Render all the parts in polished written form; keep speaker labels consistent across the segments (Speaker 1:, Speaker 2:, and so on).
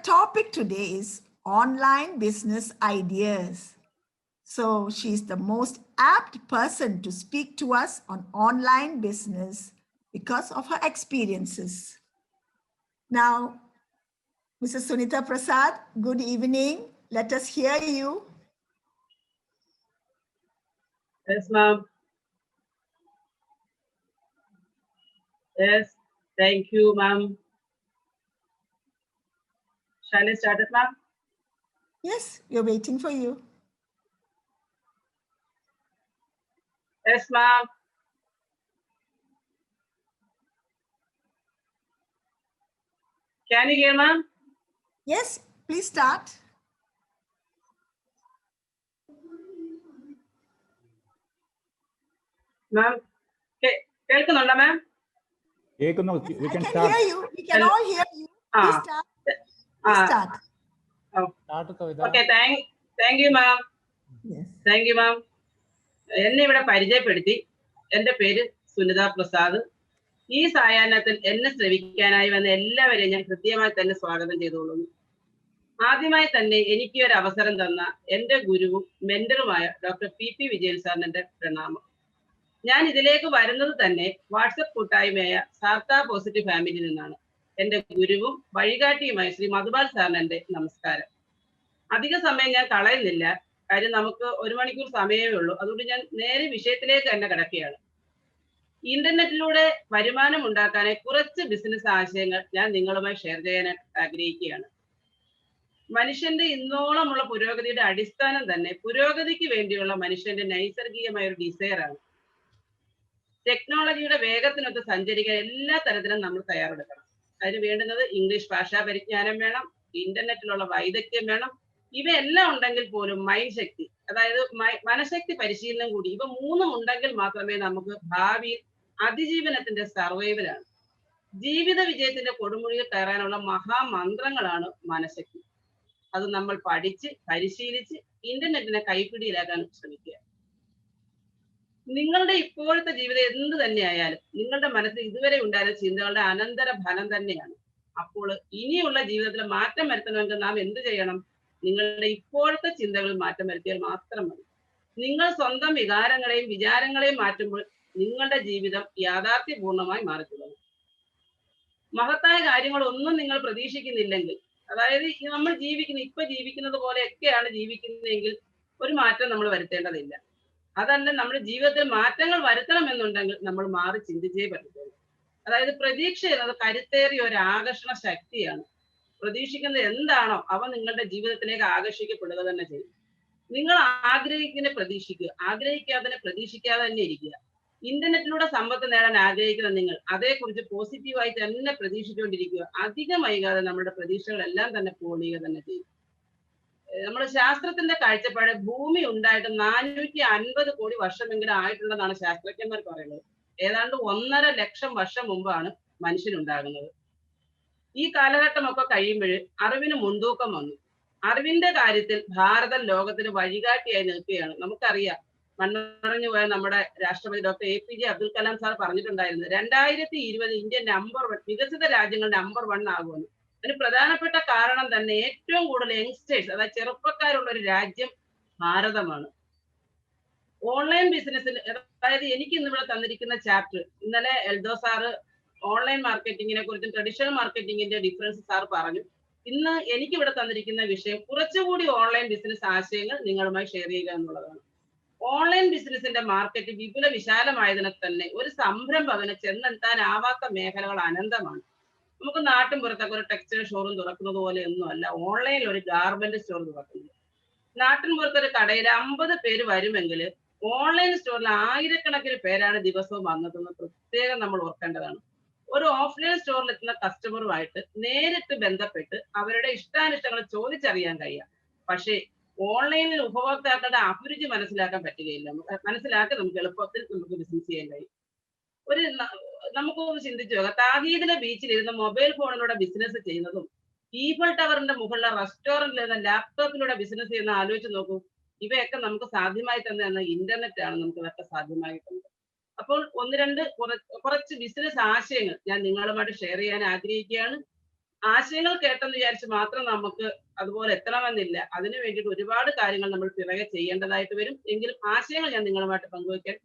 Speaker 1: topic today is online business ideas. So she's the most apt person to speak to us on online business because of her experiences. Now, Mrs. Sunita Prasad, good evening. Let us hear you.
Speaker 2: Yes, ma'am. Yes, thank you, ma'am. Shall I start it, ma'am?
Speaker 1: Yes, we're waiting for you.
Speaker 2: Yes, ma'am. Can you hear, ma'am?
Speaker 1: Yes, please start.
Speaker 2: Ma'am, കേൾക്കുന്നുണ്ടോ ma'am?
Speaker 1: I can hear you. We can all hear you. Please start. Please start.
Speaker 2: Okay, thank you, ma'am.
Speaker 1: Yes.
Speaker 2: Thank you, ma'am. എന്നെ ഇവിടെ പരിചയപ്പെടുത്തി. എൻ്റെ പേര് സുനിത പ്രസാദ്. ഈ സായാഹ്നത്തിൽ എന്നെ ശ്രവിക്കാനായി വന്ന എല്ലാവരെയും ഞാൻ കൃത്യമായി തന്നെ സ്വാഗതം ചെയ്തുകൊള്ളുന്നു. ആദ്യമായി തന്നെ എനിക്ക് ഒരു അവസരം തന്ന എൻ്റെ ഗുരുവും മെന്ററുമായ ഡോക്ടർ പി വിജയൻ സാറിന് എൻ്റെ പ്രണാമം. ഞാൻ ഇതിലേക്ക് വരുന്നത് തന്നെ വാട്സപ്പ് കൂട്ടായ്മയായ സാർത്ത പോസിറ്റീവ് ഫാമിലിയിൽ നിന്നാണ്. എൻ്റെ ഗുരുവും വഴികാട്ടിയുമായ ശ്രീ മധുപാൽ സാറിന് എൻ്റെ നമസ്കാരം. അധിക സമയം ഞാൻ കളയുന്നില്ല, കാര്യം നമുക്ക് 1 മണിക്കൂർ സമയമേ ഉള്ളൂ. അതുകൊണ്ട് ഞാൻ നേരെ വിഷയത്തിലേക്ക് തന്നെ കിടക്കുകയാണ്. ഇന്റർനെറ്റിലൂടെ വരുമാനം ഉണ്ടാക്കാനായി കുറച്ച് ബിസിനസ് ആശയങ്ങൾ ഞാൻ നിങ്ങളുമായി ഷെയർ ചെയ്യാനായി ആഗ്രഹിക്കുകയാണ്. മനുഷ്യന്റെ ഇന്നോളമുള്ള പുരോഗതിയുടെ അടിസ്ഥാനം തന്നെ പുരോഗതിക്ക് വേണ്ടിയുള്ള മനുഷ്യന്റെ നൈസർഗികമായ ഒരു ഡിസയറാണ്. ടെക്നോളജിയുടെ വേഗത്തിനൊത്ത് സഞ്ചരിക്കാൻ എല്ലാ തരത്തിലും നമ്മൾ തയ്യാറെടുക്കണം. അതിന് വേണ്ടുന്നത് ഇംഗ്ലീഷ് ഭാഷാ പരിജ്ഞാനം വേണം, ഇന്റർനെറ്റിലുള്ള വൈദഗ്ധ്യം വേണം. ഇവയെല്ലാം ഉണ്ടെങ്കിൽ പോലും മൈൻഡ് ശക്തി, അതായത് മനഃശക്തി പരിശീലനം കൂടി, ഇവ മൂന്നും ഉണ്ടെങ്കിൽ മാത്രമേ നമുക്ക് ഭാവിയിൽ അതിജീവനത്തിന്റെ സർവൈവലാണ്. ജീവിത വിജയത്തിന്റെ കൊടുമുടിയിൽ കയറാനുള്ള മഹാമന്ത്രങ്ങളാണ് മനഃശക്തി. അത് നമ്മൾ പഠിച്ച് പരിശീലിച്ച് ഇന്റർനെറ്റിനെ കൈപ്പിടിയിലാക്കാൻ ശ്രമിക്കുക. നിങ്ങളുടെ ഇപ്പോഴത്തെ ജീവിതം എന്ത് തന്നെയായാലും നിങ്ങളുടെ മനസ്സിൽ ഇതുവരെ ഉണ്ടായിരുന്ന ചിന്തകളുടെ അനന്തര ഫലം തന്നെയാണ്. അപ്പോൾ ഇനിയുള്ള ജീവിതത്തിൽ മാറ്റം വരുത്തണമെങ്കിൽ നാം എന്ത് ചെയ്യണം? നിങ്ങളുടെ ഇപ്പോഴത്തെ ചിന്തകളിൽ മാറ്റം വരുത്തിയാൽ മാത്രം മതി. നിങ്ങൾ സ്വന്തം വികാരങ്ങളെയും വിചാരങ്ങളെയും മാറ്റുമ്പോൾ നിങ്ങളുടെ ജീവിതം യാഥാർത്ഥ്യപൂർണമായി മാറിത്തുടങ്ങും. മഹത്തായ കാര്യങ്ങളൊന്നും നിങ്ങൾ പ്രതീക്ഷിക്കുന്നില്ലെങ്കിൽ, അതായത് നമ്മൾ ജീവിക്കുന്നത് പോലെയൊക്കെയാണ് ജീവിക്കുന്നതെങ്കിൽ ഒരു മാറ്റം നമ്മൾ വരുത്തേണ്ടതില്ല. അതല്ല, നമ്മുടെ ജീവിതത്തിൽ മാറ്റങ്ങൾ വരുത്തണമെന്നുണ്ടെങ്കിൽ നമ്മൾ മാറി ചിന്തിച്ചേ പറ്റത്തുള്ളൂ. അതായത് പ്രതീക്ഷ എന്നത് കരുത്തേറിയ ഒരു ആകർഷണ ശക്തിയാണ്. പ്രതീക്ഷിക്കുന്നത് എന്താണോ അവ നിങ്ങളുടെ ജീവിതത്തിലേക്ക് ആകർഷിക്കപ്പെടുക തന്നെ ചെയ്യും. നിങ്ങൾ ആഗ്രഹിക്കുന്നതിനെ പ്രതീക്ഷിക്കുക, ആഗ്രഹിക്കാത്തതിനെ പ്രതീക്ഷിക്കാതെ തന്നെ ഇരിക്കുക. ഇന്റർനെറ്റിലൂടെ സമ്പത്ത് നേടാൻ ആഗ്രഹിക്കുന്ന നിങ്ങൾ അതേക്കുറിച്ച് പോസിറ്റീവായി തന്നെ പ്രതീക്ഷിച്ചുകൊണ്ടിരിക്കുക. അധികം വൈകാതെ നമ്മുടെ പ്രതീക്ഷകളെല്ലാം തന്നെ പൂർണ്ണീക തന്നെ ചെയ്യും. നമ്മുടെ ശാസ്ത്രത്തിന്റെ കാഴ്ചപ്പാട് ഭൂമി ഉണ്ടായിട്ട് 450 കോടി വർഷമെങ്കിലും ആയിട്ടുണ്ടെന്നാണ് ശാസ്ത്രജ്ഞന്മാർ പറയുന്നത്. ഏതാണ്ട് 1.5 ലക്ഷം വർഷം മുമ്പാണ് മനുഷ്യനുണ്ടാകുന്നത്. ഈ കാലഘട്ടമൊക്കെ കഴിയുമ്പോൾ അറിവിന് മുൻതൂക്കം വന്നു. അറിവിന്റെ കാര്യത്തിൽ ഭാരതം ലോകത്തിന് വഴികാട്ടിയായി നിൽക്കുകയാണ്. നമുക്കറിയാം, മൺമറഞ്ഞു പോയ നമ്മുടെ രാഷ്ട്രപതി doctor APJ Abdul Kalam sir പറഞ്ഞിട്ടുണ്ടായിരുന്നു 2020 ഇന്ത്യ നമ്പർ 1 വികസിത രാജ്യങ്ങൾ നമ്പർ 1 ആകുമെന്ന്. അതിന് പ്രധാനപ്പെട്ട കാരണം തന്നെ ഏറ്റവും കൂടുതൽ യങ്സ്റ്റേഴ്സ്, അതായത് ചെറുപ്പക്കാരുള്ള ഒരു രാജ്യം ഭാരതമാണ്. ഓൺലൈൻ ബിസിനസ്സിൽ, അതായത് എനിക്ക് ഇന്നിവിടെ തന്നിരിക്കുന്ന ചാപ്റ്റർ, ഇന്നലെ എൽദോ സാറ് ഓൺലൈൻ മാർക്കറ്റിങ്ങിനെ കുറിച്ചും ട്രഡീഷണൽ മാർക്കറ്റിങ്ങിന്റെ ഡിഫറൻസ് സാർ പറഞ്ഞു. ഇന്ന് എനിക്കിവിടെ തന്നിരിക്കുന്ന വിഷയം കുറച്ചുകൂടി ഓൺലൈൻ ബിസിനസ് ആശയങ്ങൾ നിങ്ങളുമായി ഷെയർ ചെയ്യുക എന്നുള്ളതാണ്. ഓൺലൈൻ ബിസിനസിന്റെ മാർക്കറ്റ് വിപുല വിശാലമായതിനെ തന്നെ ഒരു സംരംഭകന് ചെന്നെത്താനാവാത്ത മേഖലകൾ അനന്തമാണ്. നമുക്ക് നാട്ടിൻ പുറത്തൊക്കെ ഒരു ടെക്സ്റ്റൈൽ ഷോറൂം തുറക്കുന്നത് പോലെ ഒന്നും അല്ല ഓൺലൈനിൽ ഒരു ഗാർമെന്റ് സ്റ്റോർ തുറക്കുന്നത്. നാട്ടിൻ പുറത്തൊരു കടയിൽ 50 പേര് വരുമെങ്കിൽ ഓൺലൈൻ സ്റ്റോറിൽ ആയിരക്കണക്കിന് പേരാണ് ദിവസവും വന്നതെന്ന് പ്രത്യേകം നമ്മൾ ഓർക്കേണ്ടതാണ്. ഒരു ഓഫ്ലൈൻ സ്റ്റോറിൽ എത്തുന്ന കസ്റ്റമറുമായിട്ട് നേരിട്ട് ബന്ധപ്പെട്ട് അവരുടെ ഇഷ്ടാനിഷ്ടങ്ങൾ ചോദിച്ചറിയാൻ കഴിയാം. പക്ഷേ ഓൺലൈനിൽ ഉപഭോക്താക്കളുടെ അഭിരുചി മനസ്സിലാക്കാൻ പറ്റുകയില്ല. മനസ്സിലാക്കി നമുക്ക് എളുപ്പത്തിൽ നമുക്ക് ബിസിനസ് ചെയ്യാൻ കഴിയും. നമുക്കൊന്ന് ചിന്തിച്ചു നോക്കാം, താഹീദിലെ ബീച്ചിൽ ഇരുന്ന് മൊബൈൽ ഫോണിലൂടെ ബിസിനസ് ചെയ്യുന്നതും ഈഫൽ ടവറിന്റെ മുകളിലെ റെസ്റ്റോറന്റിൽ നിന്ന് ലാപ്ടോപ്പിലൂടെ ബിസിനസ് ചെയ്യുന്ന ആലോചിച്ച് നോക്കൂ. ഇവയൊക്കെ നമുക്ക് സാധ്യമായി തന്നെ ഇന്റർനെറ്റ് ആണ് നമുക്ക് ഇതൊക്കെ സാധ്യമായി തന്നത്. അപ്പോൾ കുറച്ച് ബിസിനസ് ആശയങ്ങൾ ഞാൻ നിങ്ങളുമായിട്ട് ഷെയർ ചെയ്യാൻ ആഗ്രഹിക്കുകയാണ്. ആശയങ്ങൾ കേട്ടെന്ന് വിചാരിച്ച് മാത്രം നമുക്ക് അതുപോലെ എത്തണമെന്നില്ല. അതിനു വേണ്ടിയിട്ട് ഒരുപാട് കാര്യങ്ങൾ നമ്മൾ പിറകെ ചെയ്യേണ്ടതായിട്ട് വരും. എങ്കിലും ആശയങ്ങൾ ഞാൻ നിങ്ങളുമായിട്ട് പങ്കുവയ്ക്കാൻ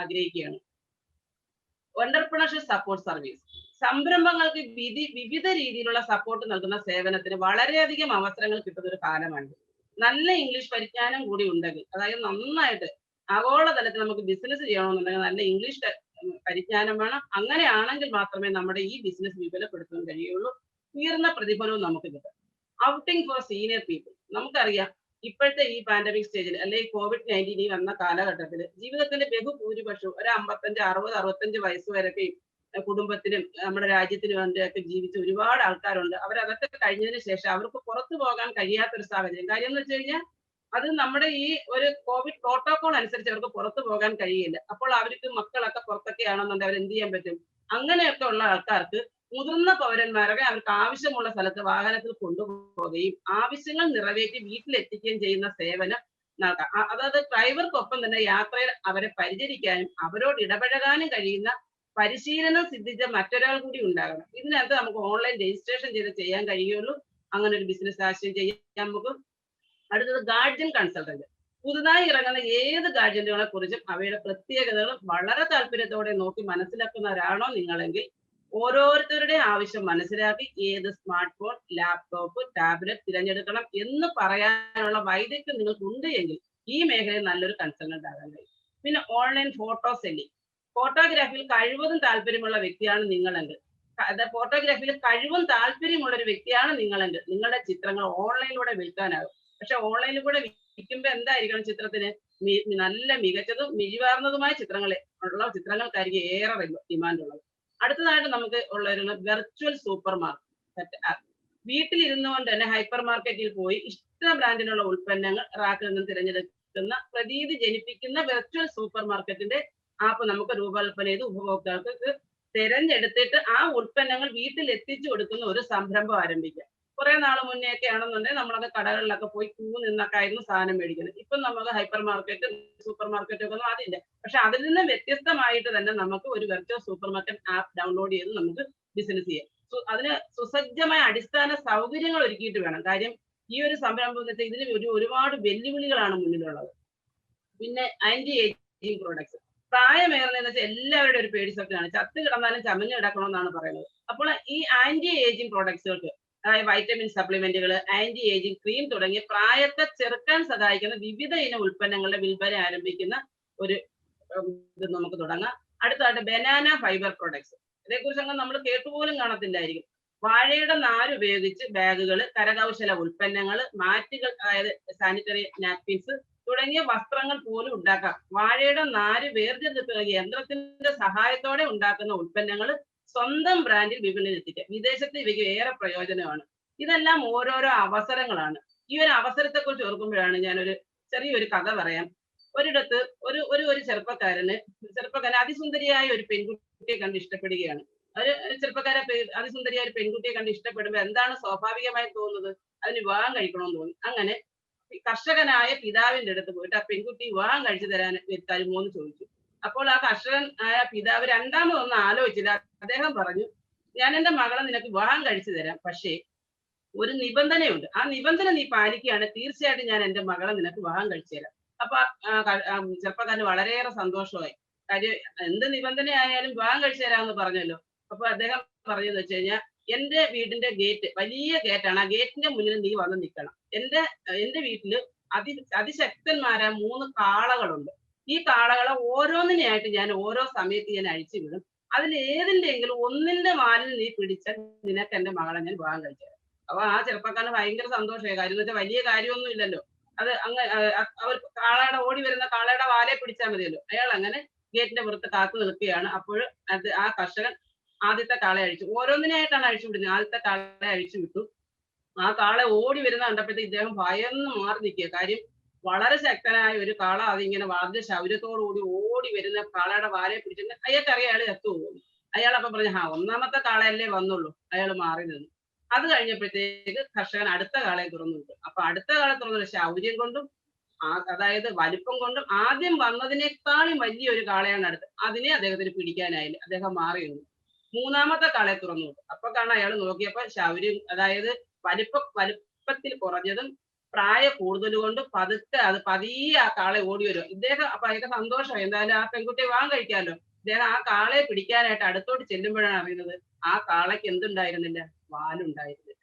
Speaker 2: ആഗ്രഹിക്കുകയാണ്. എന്റർപ്രണർഷിപ്പ് സപ്പോർട്ട് സർവീസ് സംരംഭങ്ങൾക്ക് വിവിധ രീതിയിലുള്ള സപ്പോർട്ട് നൽകുന്ന സേവനത്തിന് വളരെയധികം അവസരങ്ങൾ കിട്ടുന്ന ഒരു കാലമാണ്. നല്ല ഇംഗ്ലീഷ് പരിജ്ഞാനം കൂടി ഉണ്ടെങ്കിൽ, അതായത് നന്നായിട്ട് ആഗോളതലത്തിൽ നമുക്ക് ബിസിനസ് ചെയ്യണമെന്നുണ്ടെങ്കിൽ നല്ല ഇംഗ്ലീഷ് പരിജ്ഞാനം വേണം. അങ്ങനെയാണെങ്കിൽ മാത്രമേ നമ്മുടെ ഈ ബിസിനസ് വിപുലപ്പെടുത്താൻ കഴിയുള്ളൂ. ഉയർന്ന പ്രതിഫലവും നമുക്ക് കിട്ടും. ഔട്ടിംഗ് ഫോർ സീനിയർ പീപ്പിൾ നമുക്കറിയാം, ഇപ്പോഴത്തെ ഈ പാൻഡമിക് സ്റ്റേജിൽ അല്ലെങ്കിൽ COVID-19 വന്ന കാലഘട്ടത്തിൽ ജീവിതത്തിന്റെ ബഹുഭൂരിപക്ഷവും ഒരു 55, 60, 65 വയസ്സ് വരെയൊക്കെ കുടുംബത്തിനും നമ്മുടെ രാജ്യത്തിനും വേണ്ടിയൊക്കെ ജീവിച്ച ഒരുപാട് ആൾക്കാരുണ്ട്. അവരതൊക്കെ കഴിഞ്ഞതിന് ശേഷം അവർക്ക് പുറത്തു പോകാൻ കഴിയാത്തൊരു സാഹചര്യം. കാര്യം എന്ന് വെച്ച് കഴിഞ്ഞാൽ അത് നമ്മുടെ ഈ ഒരു കോവിഡ് പ്രോട്ടോകോൾ അനുസരിച്ച് അവർക്ക് പുറത്തു പോകാൻ കഴിയില്ല. അപ്പോൾ അവർക്ക് മക്കളൊക്കെ പുറത്തൊക്കെ ആണെന്നുണ്ടെങ്കിൽ അവർ എന്ത് ചെയ്യാൻ പറ്റും? അങ്ങനെയൊക്കെ ഉള്ള ആൾക്കാർക്ക് മുതിർന്ന പൗരന്മാരൊക്കെ അവർക്ക് ആവശ്യമുള്ള സ്ഥലത്ത് വാഹനത്തിൽ കൊണ്ടുപോവുകയും ആവശ്യങ്ങൾ നിറവേറ്റി വീട്ടിലെത്തിക്കുകയും ചെയ്യുന്ന സേവനം നൽകാം. അതായത് ഡ്രൈവർക്കൊപ്പം തന്നെ യാത്രയിൽ അവരെ പരിചരിക്കാനും അവരോട് ഇടപഴകാനും കഴിയുന്ന പരിശീലനം സിദ്ധിച്ച മറ്റൊരാൾ കൂടി ഉണ്ടാകണം. ഇതിനകത്ത് നമുക്ക് ഓൺലൈൻ രജിസ്ട്രേഷൻ ചെയ്ത് ചെയ്യാൻ കഴിയുള്ളൂ. അങ്ങനെ ഒരു ബിസിനസ് ആശയം ചെയ്യാൻ നമുക്ക്. അടുത്തത് ഗാർഡിയൻ കൺസൾട്ടന്റ്. പുതുതായി ഇറങ്ങുന്ന ഏത് ഗാഡ്ജറ്റുകളെ കുറിച്ചും അവയുടെ പ്രത്യേകതകളും വളരെ താല്പര്യത്തോടെ നോക്കി മനസ്സിലാക്കുന്നവരാണോ നിങ്ങളെങ്കിൽ ഓരോരുത്തരുടെ ആവശ്യം മനസ്സിലാക്കി ഏത് സ്മാർട്ട് ഫോൺ, ലാപ്ടോപ്പ്, ടാബ്ലറ്റ് തിരഞ്ഞെടുക്കണം എന്ന് പറയാനുള്ള വൈദഗ്ധ്യം നിങ്ങൾക്ക് ഉണ്ട് എങ്കിൽ ഈ മേഖലയിൽ നല്ലൊരു കൺസൾട്ടന്റ് ആകാൻ കഴിയും. പിന്നെ ഓൺലൈൻ ഫോട്ടോ സെല്ലിംഗ്. ഫോട്ടോഗ്രാഫിയിൽ കഴിവതും താല്പര്യമുള്ള വ്യക്തിയാണ് നിങ്ങളെങ്കിൽ, ഫോട്ടോഗ്രാഫിയിൽ കഴിവും താല്പര്യമുള്ള ഒരു വ്യക്തിയാണ് നിങ്ങളെങ്കിൽ നിങ്ങളുടെ ചിത്രങ്ങൾ ഓൺലൈനിലൂടെ വിൽക്കാനാകും. പക്ഷെ ഓൺലൈനിൽ കൂടെ വിൽക്കുമ്പോൾ എന്തായിരിക്കണം? ചിത്രത്തിന് നല്ല മികച്ചതും മിഴിവാർന്നതുമായ ചിത്രങ്ങൾക്കായിരിക്കും ഏറെ ഡിമാൻഡ് ഉള്ളത്. അടുത്തതായിട്ട് നമുക്ക് ഉള്ള ഒരു വെർച്വൽ സൂപ്പർ മാർക്കറ്റ് ആപ്പ്. വീട്ടിലിരുന്നു കൊണ്ട് തന്നെ ഹൈപ്പർ മാർക്കറ്റിൽ പോയി ഇഷ്ട ബ്രാൻഡിനുള്ള ഉൽപ്പന്നങ്ങൾ റാക്കിൽ നിന്ന് തിരഞ്ഞെടുക്കുന്ന പ്രതീതി ജനിപ്പിക്കുന്ന വെർച്വൽ സൂപ്പർ മാർക്കറ്റിന്റെ ആപ്പ് നമുക്ക് രൂപകൽപ്പന ചെയ്ത് ഉപഭോക്താക്കൾക്ക് തിരഞ്ഞെടുത്തിട്ട് ആ ഉൽപ്പന്നങ്ങൾ വീട്ടിൽ എത്തിച്ചു കൊടുക്കുന്ന ഒരു സംരംഭം ആരംഭിക്കാം. കുറെ നാൾ മുന്നേയൊക്കെ ആണെന്നുണ്ടെങ്കിൽ നമ്മളൊക്കെ കടകളിലൊക്കെ പോയി ക്യൂ നിന്നൊക്കെ ആയിരുന്നു സാധനം മേടിക്കുന്നത്. ഇപ്പം നമുക്ക് ഹൈപ്പർ മാർക്കറ്റും സൂപ്പർ മാർക്കറ്റും ഒക്കെ ഒന്നും അതില്ല. പക്ഷെ അതിൽ നിന്ന് വ്യത്യസ്തമായിട്ട് തന്നെ നമുക്ക് ഒരു virtual super market app download ചെയ്ത് നമുക്ക് ബിസിനസ് ചെയ്യാം. അതിന് സുസജ്ജമായ അടിസ്ഥാന സൗകര്യങ്ങൾ ഒരുക്കിയിട്ട് വേണം. കാര്യം ഈ ഒരു സംരംഭം എന്ന് വെച്ചാൽ ഇതിന് ഒരുപാട് വെല്ലുവിളികളാണ് മുന്നിലുള്ളത്. പിന്നെ ആന്റി ഏജിങ് പ്രോഡക്ട്സ്. പ്രായമേറുന്നതെന്ന് വെച്ചാൽ എല്ലാവരുടെ ഒരു പേടി സ്വപ്നമാണ്. ചത്ത് കിടന്നാലും ചമഞ്ഞ് കിടക്കണമെന്നാണ് പറയുന്നത്. അപ്പോൾ ഈ ആന്റി ഏജിങ് പ്രോഡക്ട്സുകൾക്ക്, അതായത് വൈറ്റമിൻ സപ്ലിമെന്റുകൾ, ആന്റി ഏജിങ് ക്രീം തുടങ്ങിയ പ്രായത്തെ ചെറുക്കാൻ സഹായിക്കുന്ന വിവിധ ഇനം ഉൽപ്പന്നങ്ങളുടെ വിൽപ്പന ആരംഭിക്കുന്ന ഒരു ഇത് നമുക്ക് തുടങ്ങാം. അടുത്തതായിട്ട് ബനാന ഫൈബർ പ്രൊഡക്ട്സ്. ഇതേക്കുറിച്ചൊക്കെ നമ്മൾ കേട്ടുപോലും കാണത്തില്ലായിരിക്കും. വാഴയുടെ നാര് ഉപയോഗിച്ച് ബാഗുകൾ, കരകൗശല ഉൽപ്പന്നങ്ങൾ, മാറ്റുകൾ, അതായത് സാനിറ്ററി നാപ്കിൻസ് തുടങ്ങിയ വസ്ത്രങ്ങൾ പോലും ഉണ്ടാക്കാം. വാഴയുടെ നാര് വേർതിരിച്ചെടുക്കുന്ന യന്ത്രത്തിന്റെ സഹായത്തോടെ ഉണ്ടാക്കുന്ന ഉൽപ്പന്നങ്ങൾ സ്വന്തം ബ്രാൻഡിൽ വിപണിയിൽ എത്തിക്കുക. വിദേശത്ത് ഇവയ്ക്ക് ഏറെ പ്രയോജനമാണ്. ഇതെല്ലാം ഓരോരോ അവസരങ്ങളാണ്. ഈ ഒരു അവസരത്തെ കുറിച്ച് ഓർക്കുമ്പോഴാണ് ഞാനൊരു ചെറിയൊരു കഥ പറയാം. ഒരിടത്ത് ഒരു ചെറുപ്പക്കാരൻ അതിസുന്ദരിയായ ഒരു പെൺകുട്ടിയെ കണ്ട് ഇഷ്ടപ്പെടുകയാണ്. ഒരു അതിസുന്ദരിയായ ഒരു പെൺകുട്ടിയെ കണ്ട് ഇഷ്ടപ്പെടുമ്പോൾ എന്താണ് സ്വാഭാവികമായി തോന്നുന്നത്? അതിന് വിവാഹം കഴിക്കണമെന്ന് തോന്നി. അങ്ങനെ കർഷകനായ പിതാവിന്റെ അടുത്ത് പോയിട്ട് ആ പെൺകുട്ടി വിവാഹം കഴിച്ചു തരുമോ എന്ന് ചോദിച്ചു. അപ്പോൾ ആ കർഷകൻ ആയ പിതാവ് രണ്ടാമതൊന്നും ആലോചിച്ചില്ല. അദ്ദേഹം പറഞ്ഞു, ഞാൻ എന്റെ മകളെ നിനക്ക് വിവാഹം കഴിച്ചു തരാം, പക്ഷേ ഒരു നിബന്ധനയുണ്ട്. ആ നിബന്ധന നീ പാലിക്കുകയാണെങ്കിൽ തീർച്ചയായിട്ടും ഞാൻ എന്റെ മകളെ നിനക്ക് വിവാഹം കഴിച്ചു തരാം. അപ്പൊ ചെറുപ്പക്കാരന് വളരെയേറെ സന്തോഷമായി. കാര്യം എന്ത് നിബന്ധനയായാലും വിവാഹം കഴിച്ചു തരാമെന്ന് പറഞ്ഞല്ലോ. അപ്പൊ അദ്ദേഹം പറഞ്ഞതെന്ന് വെച്ച് കഴിഞ്ഞാൽ, എന്റെ വീടിന്റെ ഗേറ്റ് വലിയ ഗേറ്റാണ്, ആ ഗേറ്റിന്റെ മുന്നിൽ നീ വന്ന് നിൽക്കണം. എന്റെ വീട്ടില് അതിശക്തന്മാരായ 3 കാളകളുണ്ട്. ഈ കാളകളെ ഓരോന്നിനെയായിട്ട് ഞാൻ ഓരോ സമയത്ത് ഞാൻ അഴിച്ചു വിടും. അതിൽ ഏതിന്റെയെങ്കിലും ഒന്നിന്റെ വാലിൽ നീ പിടിച്ചാൽ നിനക്ക് എന്റെ മകളെ ഞാൻ വിവാഹം കഴിച്ചു തരാം. അപ്പൊ ആ ചെറുപ്പക്കാരന് ഭയങ്കര സന്തോഷമായി. കാര്യം എന്ന് വെച്ചാൽ വലിയ കാര്യമൊന്നും ഇല്ലല്ലോ. അത് അവർ ഓടി വരുന്ന കാളയുടെ വാലെ പിടിച്ചാൽ മതിയല്ലോ. അയാൾ അങ്ങനെ ഗേറ്റിന്റെ പുറത്ത് കാത്തു നിൽക്കുകയാണ്. അപ്പോൾ ആ കർഷകൻ ആദ്യത്തെ കാളെ അഴിച്ചു. ഓരോന്നിനായിട്ടാണ് അഴിച്ചു വിടുന്നത്. ആദ്യത്തെ കാളെ അഴിച്ചു വിട്ടു. ആ കാളെ ഓടി വരുന്ന കണ്ടപ്പോഴത്തേക്ക് ഇദ്ദേഹം ഭയന്ന് മാറി നിൽക്കുക. കാര്യം വളരെ ശക്തനായ ഒരു കാള അതിങ്ങനെ വളരെ ശൗര്യത്തോടുകൂടി ഓടി വരുന്ന കാളയുടെ വാലെ പിടിച്ചിട്ട് അയാൾക്കറിയാം അയാൾ ചത്തുപോകുന്നു. അയാൾ അപ്പൊ പറഞ്ഞു, ഒന്നാമത്തെ കാളയല്ലേ വന്നുള്ളൂ. അയാൾ മാറി നിന്നു. അത് കഴിഞ്ഞപ്പോഴത്തേക്ക് കർഷകൻ അടുത്ത കാളയെ തുറന്നു വിട്ടു. അപ്പൊ അടുത്ത കാളെ തുറന്ന ശൗര്യം കൊണ്ടും അതായത് വലിപ്പം കൊണ്ടും ആദ്യം വന്നതിനേക്കാളും വലിയൊരു കാളയാണ് അടുത്ത്. അതിനെ അദ്ദേഹത്തിന് പിടിക്കാനായില്ല. അദ്ദേഹം മാറി നിന്നു. മൂന്നാമത്തെ കാളെ തുറന്നു വിട്ടു. അപ്പൊ കാണാൻ അയാൾ നോക്കിയപ്പോ ശൗര്യം, അതായത് വലുപ്പത്തിൽ കുറഞ്ഞതും പ്രായ കൂടുതൽ കൊണ്ട് പതിയെ ആ കാളെ ഓടി വരും. ഇദ്ദേഹം അപ്പൊ അയാൾക്ക് സന്തോഷം, എന്തായാലും ആ പെൺകുട്ടിയെ വിവാഹം കഴിക്കാമല്ലോ. ഇദ്ദേഹം ആ കാളയെ പിടിക്കാനായിട്ട് അടുത്തോട്ട് ചെല്ലുമ്പോഴാണ് അറിയുന്നത് ആ കാളയ്ക്ക് എന്തുണ്ടായിരുന്നില്ല, വാലുണ്ടായിരുന്നില്ല.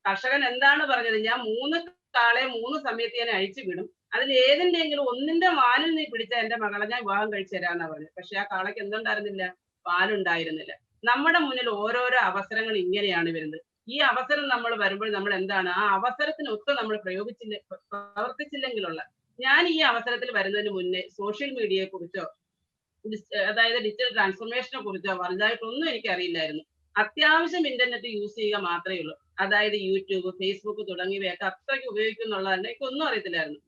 Speaker 2: കർഷകൻ എന്താണ് പറഞ്ഞത്, ഞാൻ 3 കാളയെ 3 സമയത്ത് ഞാൻ അഴിച്ചു വിടും, അതിൽ ഏതിന്റെയെങ്കിലും ഒന്നിന്റെ വാലിൽ നീ പിടിച്ച എന്റെ മകളെ ഞാൻ വിവാഹം കഴിച്ചു തരാന്നാ പറഞ്ഞത്. പക്ഷെ ആ കാളയ്ക്ക് എന്തുണ്ടായിരുന്നില്ല, വാലുണ്ടായിരുന്നില്ല. നമ്മുടെ മുന്നിൽ ഓരോരോ അവസരങ്ങൾ ഇങ്ങനെയാണ് വരുന്നത്. ഈ അവസരം നമ്മൾ വരുമ്പോൾ നമ്മൾ എന്താണ്, ആ അവസരത്തിനൊത്ത് നമ്മൾ പ്രവർത്തിച്ചില്ലെങ്കിലുള്ള, ഞാൻ ഈ അവസരത്തിൽ വരുന്നതിന് മുന്നേ സോഷ്യൽ മീഡിയയെ കുറിച്ചോ അതായത് ഡിജിറ്റൽ ട്രാൻസ്ഫോർമേഷനെ കുറിച്ചോ വലുതായിട്ടൊന്നും എനിക്ക് അറിയില്ലായിരുന്നു. അത്യാവശ്യം ഇന്റർനെറ്റ് യൂസ് ചെയ്യുക മാത്രമേ ഉള്ളൂ. അതായത് യൂട്യൂബ്, ഫേസ്ബുക്ക് തുടങ്ങിയവയൊക്കെ അത്രയ്ക്ക് ഉപയോഗിക്കുന്നുള്ളതന്നെ എനിക്കൊന്നും അറിയത്തില്ലായിരുന്നു.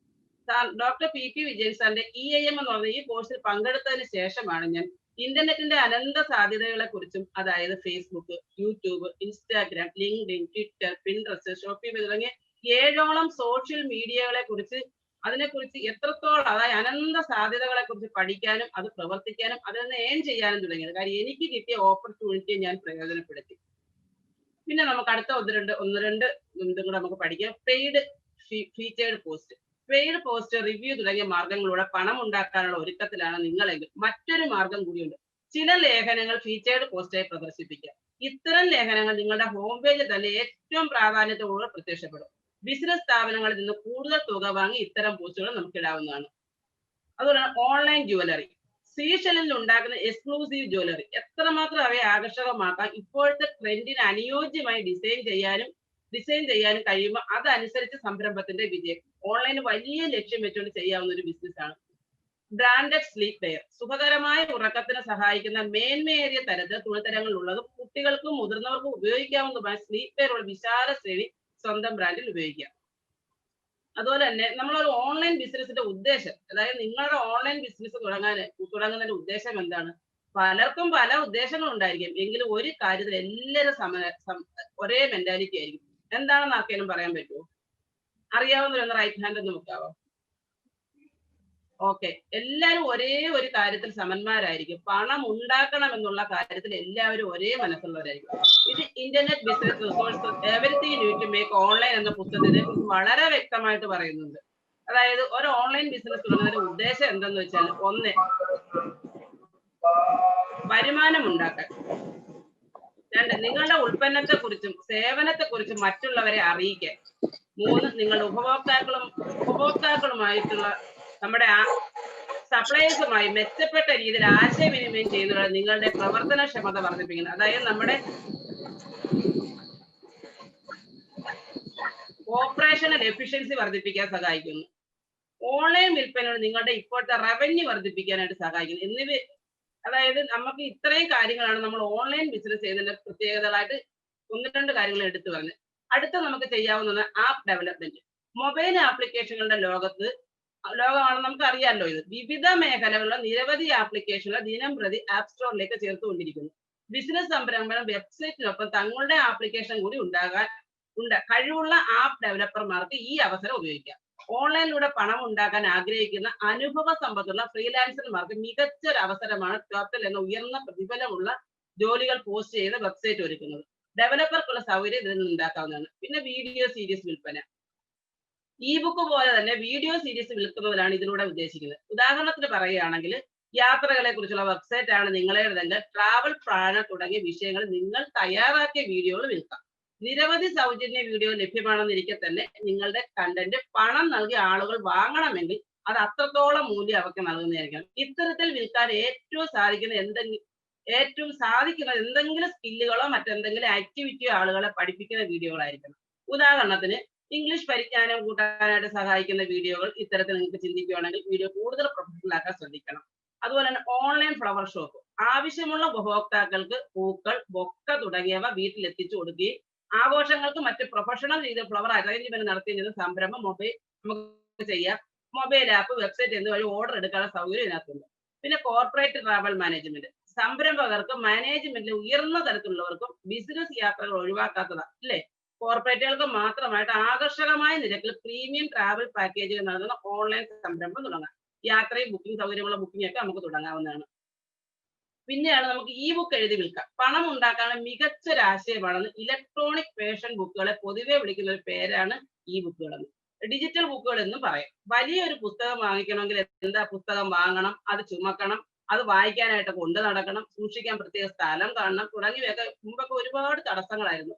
Speaker 2: ഡോക്ടർ PP വിജയൻ സാറിന്റെ EIM എന്ന് പറഞ്ഞ ഈ കോഴ്സിൽ പങ്കെടുത്തതിന് ശേഷമാണ് ഞാൻ ഇന്റർനെറ്റിന്റെ അനന്ത സാധ്യതകളെ കുറിച്ചും, അതായത് Facebook, YouTube, Instagram, LinkedIn, Twitter, Pinterest, shopping തുടങ്ങിയ 7ഓളം സോഷ്യൽ മീഡിയകളെ കുറിച്ച്, അതിനെക്കുറിച്ച് എത്രത്തോളം, അതായത് അനന്ത സാധ്യതകളെ കുറിച്ച് പഠിക്കാനും അത് പ്രവർത്തിക്കാനും അതിൽ നിന്ന് ഏൺ ചെയ്യാനും തുടങ്ങിയത്. കാര്യം എനിക്ക് കിട്ടിയ ഓപ്പർച്യൂണിറ്റിയെ ഞാൻ പ്രയോജനപ്പെടുത്തി. പിന്നെ നമുക്ക് അടുത്ത ഒന്ന് രണ്ട് ഇതും കൂടെ നമുക്ക് പഠിക്കാം. Paid featured post, paid post, review തുടങ്ങിയ മാർഗങ്ങളിലൂടെ പണം ഉണ്ടാക്കാനുള്ള ഒരുക്കത്തിലാണ് നിങ്ങളെങ്കിൽ മറ്റൊരു മാർഗം കൂടിയുണ്ട്. ചില ലേഖനങ്ങൾ ഫീച്ചേർഡ് പോസ്റ്റായി പ്രദർശിപ്പിക്കാം. ഇത്തരം ലേഖനങ്ങൾ നിങ്ങളുടെ ഹോം പേജിൽ തന്നെ ഏറ്റവും പ്രാധാന്യത്തോടെ പ്രത്യക്ഷപ്പെടും. ബിസിനസ് സ്ഥാപനങ്ങളിൽ നിന്ന് കൂടുതൽ തുക വാങ്ങി ഇത്തരം പോസ്റ്റുകൾ നമുക്ക് ഇടാവുന്നതാണ്. അതുപോലെ ഓൺലൈൻ ജ്വല്ലറി, സീഷലിൽ ഉണ്ടാക്കുന്ന എക്സ്ക്ലൂസീവ് ജ്വല്ലറി എത്രമാത്രം അവയെ ആകർഷകമാക്കാം. ഇപ്പോഴത്തെ ട്രെൻഡിന് അനുയോജ്യമായി ഡിസൈൻ ചെയ്യാനും കഴിയുമ്പോൾ അതനുസരിച്ച് സംരംഭത്തിന്റെ വിജയം. ഓൺലൈന് വലിയ ലക്ഷ്യം വെച്ചുകൊണ്ട് ചെയ്യാവുന്ന ഒരു ബിസിനസ്സാണ്. ബ്രാൻഡഡ് സ്ലീപ്പ് വെയർ, സുഖകരമായ ഉറക്കത്തിന് സഹായിക്കുന്ന മേന്മയേറിയ തരത്തിൽ തുണിത്തരങ്ങൾ ഉള്ളതും കുട്ടികൾക്കും മുതിർന്നവർക്കും ഉപയോഗിക്കാവുന്നതുമായ സ്ലീപ്പ് വെയറുള്ള വിശാല ശ്രേണി സ്വന്തം ബ്രാൻഡിൽ ഉപയോഗിക്കാം. അതുപോലെ തന്നെ നമ്മളൊരു ഓൺലൈൻ ബിസിനസിന്റെ ഉദ്ദേശം, അതായത് നിങ്ങളുടെ ഓൺലൈൻ ബിസിനസ് തുടങ്ങുന്നതിന്റെ ഉദ്ദേശം എന്താണ്? പലർക്കും പല ഉദ്ദേശങ്ങൾ ഉണ്ടായിരിക്കും, എങ്കിലും ഒരു കാര്യത്തിൽ എല്ലാവരും ഒരേ മെന്റാലിറ്റി ആയിരിക്കും. എന്താണെന്ന് ആർക്കെങ്കിലും പറയാൻ പറ്റുമോ? അറിയാവുന്നവരൊന്ന് റൈറ്റ് ഹാൻഡ് ഒന്ന് നോക്കാവോ? ഓക്കെ, എല്ലാവരും ഒരേ ഒരു കാര്യത്തിൽ സമന്മാരായിരിക്കും. പണം ഉണ്ടാക്കണം എന്നുള്ള കാര്യത്തിൽ എല്ലാവരും ഒരേ മനസ്സുള്ളവരായിരിക്കും. ഇത് internet business resource everything you to make online എന്ന പുസ്തകത്തിനെ കുറിച്ച് വളരെ വ്യക്തമായിട്ട് പറയുന്നുണ്ട്. അതായത് ഒരു ഓൺലൈൻ ബിസിനസ് തുടങ്ങുന്നതിന്റെ ഉദ്ദേശം എന്തെന്ന് വെച്ചാൽ, 1, വരുമാനം ഉണ്ടാക്കാൻ. 2, നിങ്ങളുടെ ഉൽപ്പന്നത്തെ കുറിച്ചും സേവനത്തെ കുറിച്ചും മറ്റുള്ളവരെ അറിയിക്കാൻ. 3, നിങ്ങളുടെ ഉപഭോക്താക്കളുമായിട്ടുള്ള നമ്മുടെ സപ്ലയേഴ്സുമായി മെച്ചപ്പെട്ട രീതിയിൽ ആശയവിനിമയം ചെയ്യുന്നതിലൂടെ നിങ്ങളുടെ പ്രവർത്തനക്ഷമത വർദ്ധിപ്പിക്കുന്നത്. അതായത് നമ്മുടെ ഓപ്പറേഷണൽ എഫിഷ്യൻസി വർദ്ധിപ്പിക്കാൻ സഹായിക്കുന്നു. ഓൺലൈൻ വിൽപ്പനയോട് നിങ്ങളുടെ ഇപ്പോഴത്തെ റവന്യൂ വർദ്ധിപ്പിക്കാനായിട്ട് സഹായിക്കുന്നു. അതായത് നമുക്ക് ഇത്രയും കാര്യങ്ങളാണ് നമ്മൾ ഓൺലൈൻ ബിസിനസ് ചെയ്യുന്നതിന്റെ പ്രത്യേകതകളായിട്ട് 1-2 കാര്യങ്ങൾ എടുത്തു പറഞ്ഞത്. അടുത്ത നമുക്ക് ചെയ്യാവുന്നത് ആപ്പ് ഡെവലപ്മെന്റ്. മൊബൈൽ ആപ്ലിക്കേഷനുകളുടെ ലോകമാണെന്ന് നമുക്ക് അറിയാമല്ലോ. ഇത് വിവിധ മേഖലകളിലുള്ള നിരവധി ആപ്ലിക്കേഷനുകൾ ദിനം പ്രതി ആപ്പ് സ്റ്റോറിലേക്ക് ചേർത്തുകൊണ്ടിരിക്കുന്നു. ബിസിനസ് സംരംഭം വെബ്സൈറ്റിനൊപ്പം തങ്ങളുടെ ആപ്ലിക്കേഷൻ കൂടി കഴിവുള്ള ആപ്പ് ഡെവലപ്പർമാർക്ക് ഈ അവസരം ഉപയോഗിക്കാം. ഓൺലൈനിലൂടെ പണം ഉണ്ടാക്കാൻ ആഗ്രഹിക്കുന്ന അനുഭവ സമ്പത്തുള്ള ഫ്രീലാൻസർമാർക്ക് മികച്ചൊരു അവസരമാണ് ടോപ്റ്റൽ എന്ന ഉയർന്ന പ്രതിഫലമുള്ള ജോലികൾ പോസ്റ്റ് ചെയ്ത് വെബ്സൈറ്റ് ഒരുക്കുന്നത്. ഡെവലപ്പർക്കുള്ള സൗകര്യം ഇതിൽ നിന്ന് ഉണ്ടാക്കാവുന്നതാണ്. പിന്നെ വീഡിയോ സീരീസ് വിൽപ്പന. ബുക്ക് പോലെ തന്നെ വീഡിയോ സീരീസ് വിൽക്കുന്നതിലാണ് ഇതിലൂടെ ഉദ്ദേശിക്കുന്നത്. ഉദാഹരണത്തിന് പറയുകയാണെങ്കിൽ, യാത്രകളെ കുറിച്ചുള്ള വെബ്സൈറ്റ് ആണ് നിങ്ങളുടേതെങ്കിൽ ട്രാവൽ പ്ലാനർ തുടങ്ങിയ വിഷയങ്ങൾ നിങ്ങൾ തയ്യാറാക്കിയ വീഡിയോകൾ വിൽക്കാം. നിരവധി സൗജന്യ വീഡിയോ ലഭ്യമാണെന്നിരിക്കെ തന്നെ നിങ്ങളുടെ കണ്ടന്റ് പണം നൽകി ആളുകൾ വാങ്ങണമെങ്കിൽ അത് അത്രത്തോളം മൂല്യം അവർക്ക് നൽകുന്നതായിരിക്കണം. ഇത്തരത്തിൽ വിൽക്കാൻ ഏറ്റവും സാധിക്കുന്നത് എന്തെങ്കിലും സ്കില്ലുകളോ മറ്റെന്തെങ്കിലും ആക്ടിവിറ്റിയോ ആളുകളെ പഠിപ്പിക്കുന്ന വീഡിയോകളായിരിക്കണം. ഉദാഹരണത്തിന്, ഇംഗ്ലീഷ് പരിജ്ഞാനം കൂട്ടാനായിട്ട് സഹായിക്കുന്ന വീഡിയോകൾ ഇത്തരത്തിൽ നിങ്ങൾക്ക് ചിന്തിക്കുകയാണെങ്കിൽ വീഡിയോ കൂടുതൽ പ്രൊഫഷണൽ ആക്കാൻ ശ്രദ്ധിക്കണം. അതുപോലെ തന്നെ ഓൺലൈൻ ഫ്ലവർ ഷോപ്പ്. ആവശ്യമുള്ള ഉപഭോക്താക്കൾക്ക് പൂക്കൾ, ബൊക്ക തുടങ്ങിയവ വീട്ടിൽ എത്തിച്ചു കൊടുക്കുകയും ആഘോഷങ്ങൾക്ക് മറ്റ് പ്രൊഫഷണൽ രീതിയിൽ ഫ്ലവർ അറേഞ്ച്മെന്റ് നടത്തിയ സംരംഭം നമുക്ക് ചെയ്യാം. മൊബൈൽ ആപ്പ്, വെബ്സൈറ്റ് എന്നിവ വഴി ഓർഡർ എടുക്കാനുള്ള സൗകര്യം ഇതിനകത്തുണ്ട്. പിന്നെ കോർപ്പറേറ്റ് ട്രാവൽ മാനേജ്മെന്റ്. സംരംഭകർക്കും മാനേജ്മെന്റിൽ ഉയർന്ന തരത്തിലുള്ളവർക്കും ബിസിനസ് യാത്രകൾ ഒഴിവാക്കാത്തതാണ്, അല്ലേ? കോർപ്പറേറ്റുകൾക്ക് മാത്രമായിട്ട് ആകർഷകമായ നിരക്കിൽ പ്രീമിയം ട്രാവൽ പാക്കേജുകൾ നൽകുന്ന ഓൺലൈൻ സംരംഭം തുടങ്ങാം. യാത്രയും ബുക്കിംഗ് സൗകര്യമുള്ള ബുക്കിംഗ് ഒക്കെ നമുക്ക് തുടങ്ങാവുന്നതാണ്. പിന്നെയാണ് നമുക്ക് ഇ ബുക്ക് എഴുതി വിൽക്കാം. പണം ഉണ്ടാക്കാനുള്ള മികച്ച ഒരു ആശയമാണെന്ന് ഇലക്ട്രോണിക് വേർഷൻ ബുക്കുകളെ പൊതുവെ വിളിക്കുന്ന ഒരു പേരാണ് ഇ ബുക്കുകളെന്ന്. ഡിജിറ്റൽ ബുക്കുകൾ എന്നും പറയും. വലിയൊരു പുസ്തകം വാങ്ങിക്കണമെങ്കിൽ എന്താ, പുസ്തകം വാങ്ങണം, അത് ചുമക്കണം, അത് വായിക്കാനായിട്ട് കൊണ്ടു നടക്കണം, സൂക്ഷിക്കാൻ പ്രത്യേക സ്ഥലം കാണണം, തുടങ്ങിയവയൊക്കെ മുമ്പൊക്കെ ഒരുപാട് തടസ്സങ്ങളായിരുന്നു.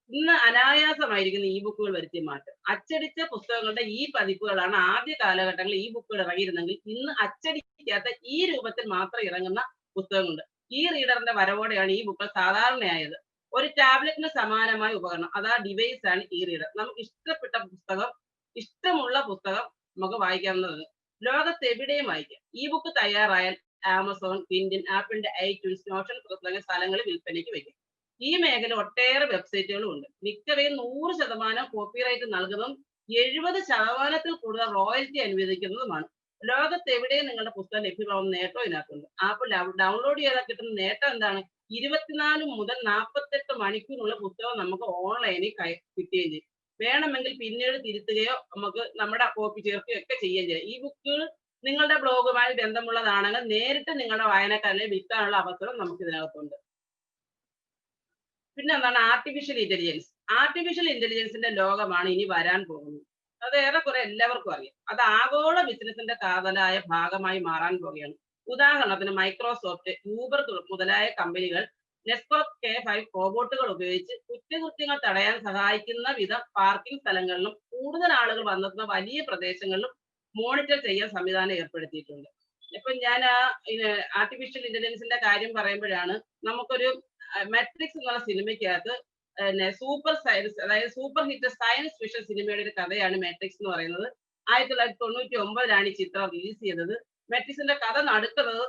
Speaker 2: ഇന്ന് അനായാസമായിരിക്കുന്ന ഇ ബുക്കുകൾ വരുത്തിയ മാറ്റം. അച്ചടിച്ച പുസ്തകങ്ങളുടെ ഈ പതിപ്പുകളാണ് ആദ്യ കാലഘട്ടങ്ങളിൽ ഈ ബുക്കുകൾ ഇറങ്ങിയിരുന്നെങ്കിൽ ഇന്ന് അച്ചടിക്കാത്ത ഈ രൂപത്തിൽ മാത്രം ഇറങ്ങുന്ന പുസ്തകങ്ങളുണ്ട്. ഈ റീഡറിന്റെ വരവോടെയാണ് ഈ ബുക്കുകൾ സാധാരണയായത്. ഒരു ടാബ്ലറ്റിന് സമാനമായ ഉപകരണം, അതാ ഡിവൈസ് ആണ് ഈ റീഡർ. നമുക്ക് ഇഷ്ടപ്പെട്ട പുസ്തകം, ഇഷ്ടമുള്ള പുസ്തകം നമുക്ക് വായിക്കാവുന്നതാണ്. ലോകത്ത് എവിടെയും വായിക്കാം. ഈ ബുക്ക് തയ്യാറായാൽ ആമസോൺ, കിൻഡിൽ, ആപ്പിളിന്റെ ഐറ്റ്യൂൺസ്, നോഷൻ തുടങ്ങിയ സ്ഥലങ്ങളിൽ വിൽപ്പനയ്ക്ക് വയ്ക്കും. ഈ മേഖല ഒട്ടേറെ വെബ്സൈറ്റുകളും ഉണ്ട്. മിക്കവയും 100% കോപ്പിറൈറ്റ് നൽകുന്നതും 70% കൂടുതൽ റോയൽറ്റി അനുവദിക്കുന്നതുമാണ്. ലോകത്ത് എവിടെയും നിങ്ങളുടെ പുസ്തകം ലഭ്യമാവുന്ന നേട്ടം ഇതിനകത്തുണ്ട്. ആപ്പ് ഡൗൺലോഡ് ചെയ്താൽ കിട്ടുന്ന നേട്ടം എന്താണ്? 24 മുതൽ 48 മണിക്കൂറിനുള്ള പുസ്തകം നമുക്ക് ഓൺലൈനിൽ കിട്ടുകയും ചെയ്യും. വേണമെങ്കിൽ പിന്നീട് തിരുത്തുകയോ നമുക്ക് നമ്മുടെ കോപ്പി ചേർക്കുകയോ ഒക്കെ ചെയ്യുകയും ചെയ്യാം. ഈ ബുക്കുകൾ നിങ്ങളുടെ ബ്ലോഗുമായി ബന്ധമുള്ളതാണെങ്കിൽ നേരിട്ട് നിങ്ങളുടെ വായനക്കാരനെ വിൽക്കാനുള്ള അവസരം നമുക്ക് ഇതിനകത്തുണ്ട്. പിന്നെ എന്താണ് ആർട്ടിഫിഷ്യൽ ഇന്റലിജൻസ്? ആർട്ടിഫിഷ്യൽ ഇന്റലിജൻസിന്റെ ലോകമാണ് ഇനി വരാൻ പോകുന്നത്. അത് ഏറെക്കുറെ എല്ലാവർക്കും അറിയാം. അത് ആഗോള ബിസിനസിന്റെ കാതലായ ഭാഗമായി മാറാൻ പോകുകയാണ്. ഉദാഹരണത്തിന് മൈക്രോസോഫ്റ്റ്, യൂബർ മുതലായ കമ്പനികൾ നെസ്കോപ്പ് K5 റോബോട്ടുകൾ ഉപയോഗിച്ച് കുറ്റകൃത്യങ്ങൾ തടയാൻ സഹായിക്കുന്ന വിധം പാർക്കിംഗ് സ്ഥലങ്ങളിലും കൂടുതൽ ആളുകൾ വന്നെത്തുന്ന വലിയ പ്രദേശങ്ങളിലും മോണിറ്റർ ചെയ്യാൻ സംവിധാനം ഏർപ്പെടുത്തിയിട്ടുണ്ട്. ഇപ്പൊ ഞാൻ ആർട്ടിഫിഷ്യൽ ഇന്റലിജൻസിന്റെ കാര്യം പറയുമ്പോഴാണ് നമുക്കൊരു മെട്രിക്സ് എന്നുള്ള സിനിമയ്ക്കകത്ത് സൂപ്പർ സയൻസ്, അതായത് സൂപ്പർ ഹിറ്റ് സയൻസ് ഫിക്ഷൻ സിനിമയുടെ ഒരു കഥയാണ് മെട്രിക്സ് എന്ന് പറയുന്നത്. 1999 ഈ ചിത്രം റിലീസ് ചെയ്തത്. മെട്രിക്സിന്റെ കഥ നടക്കുന്നത്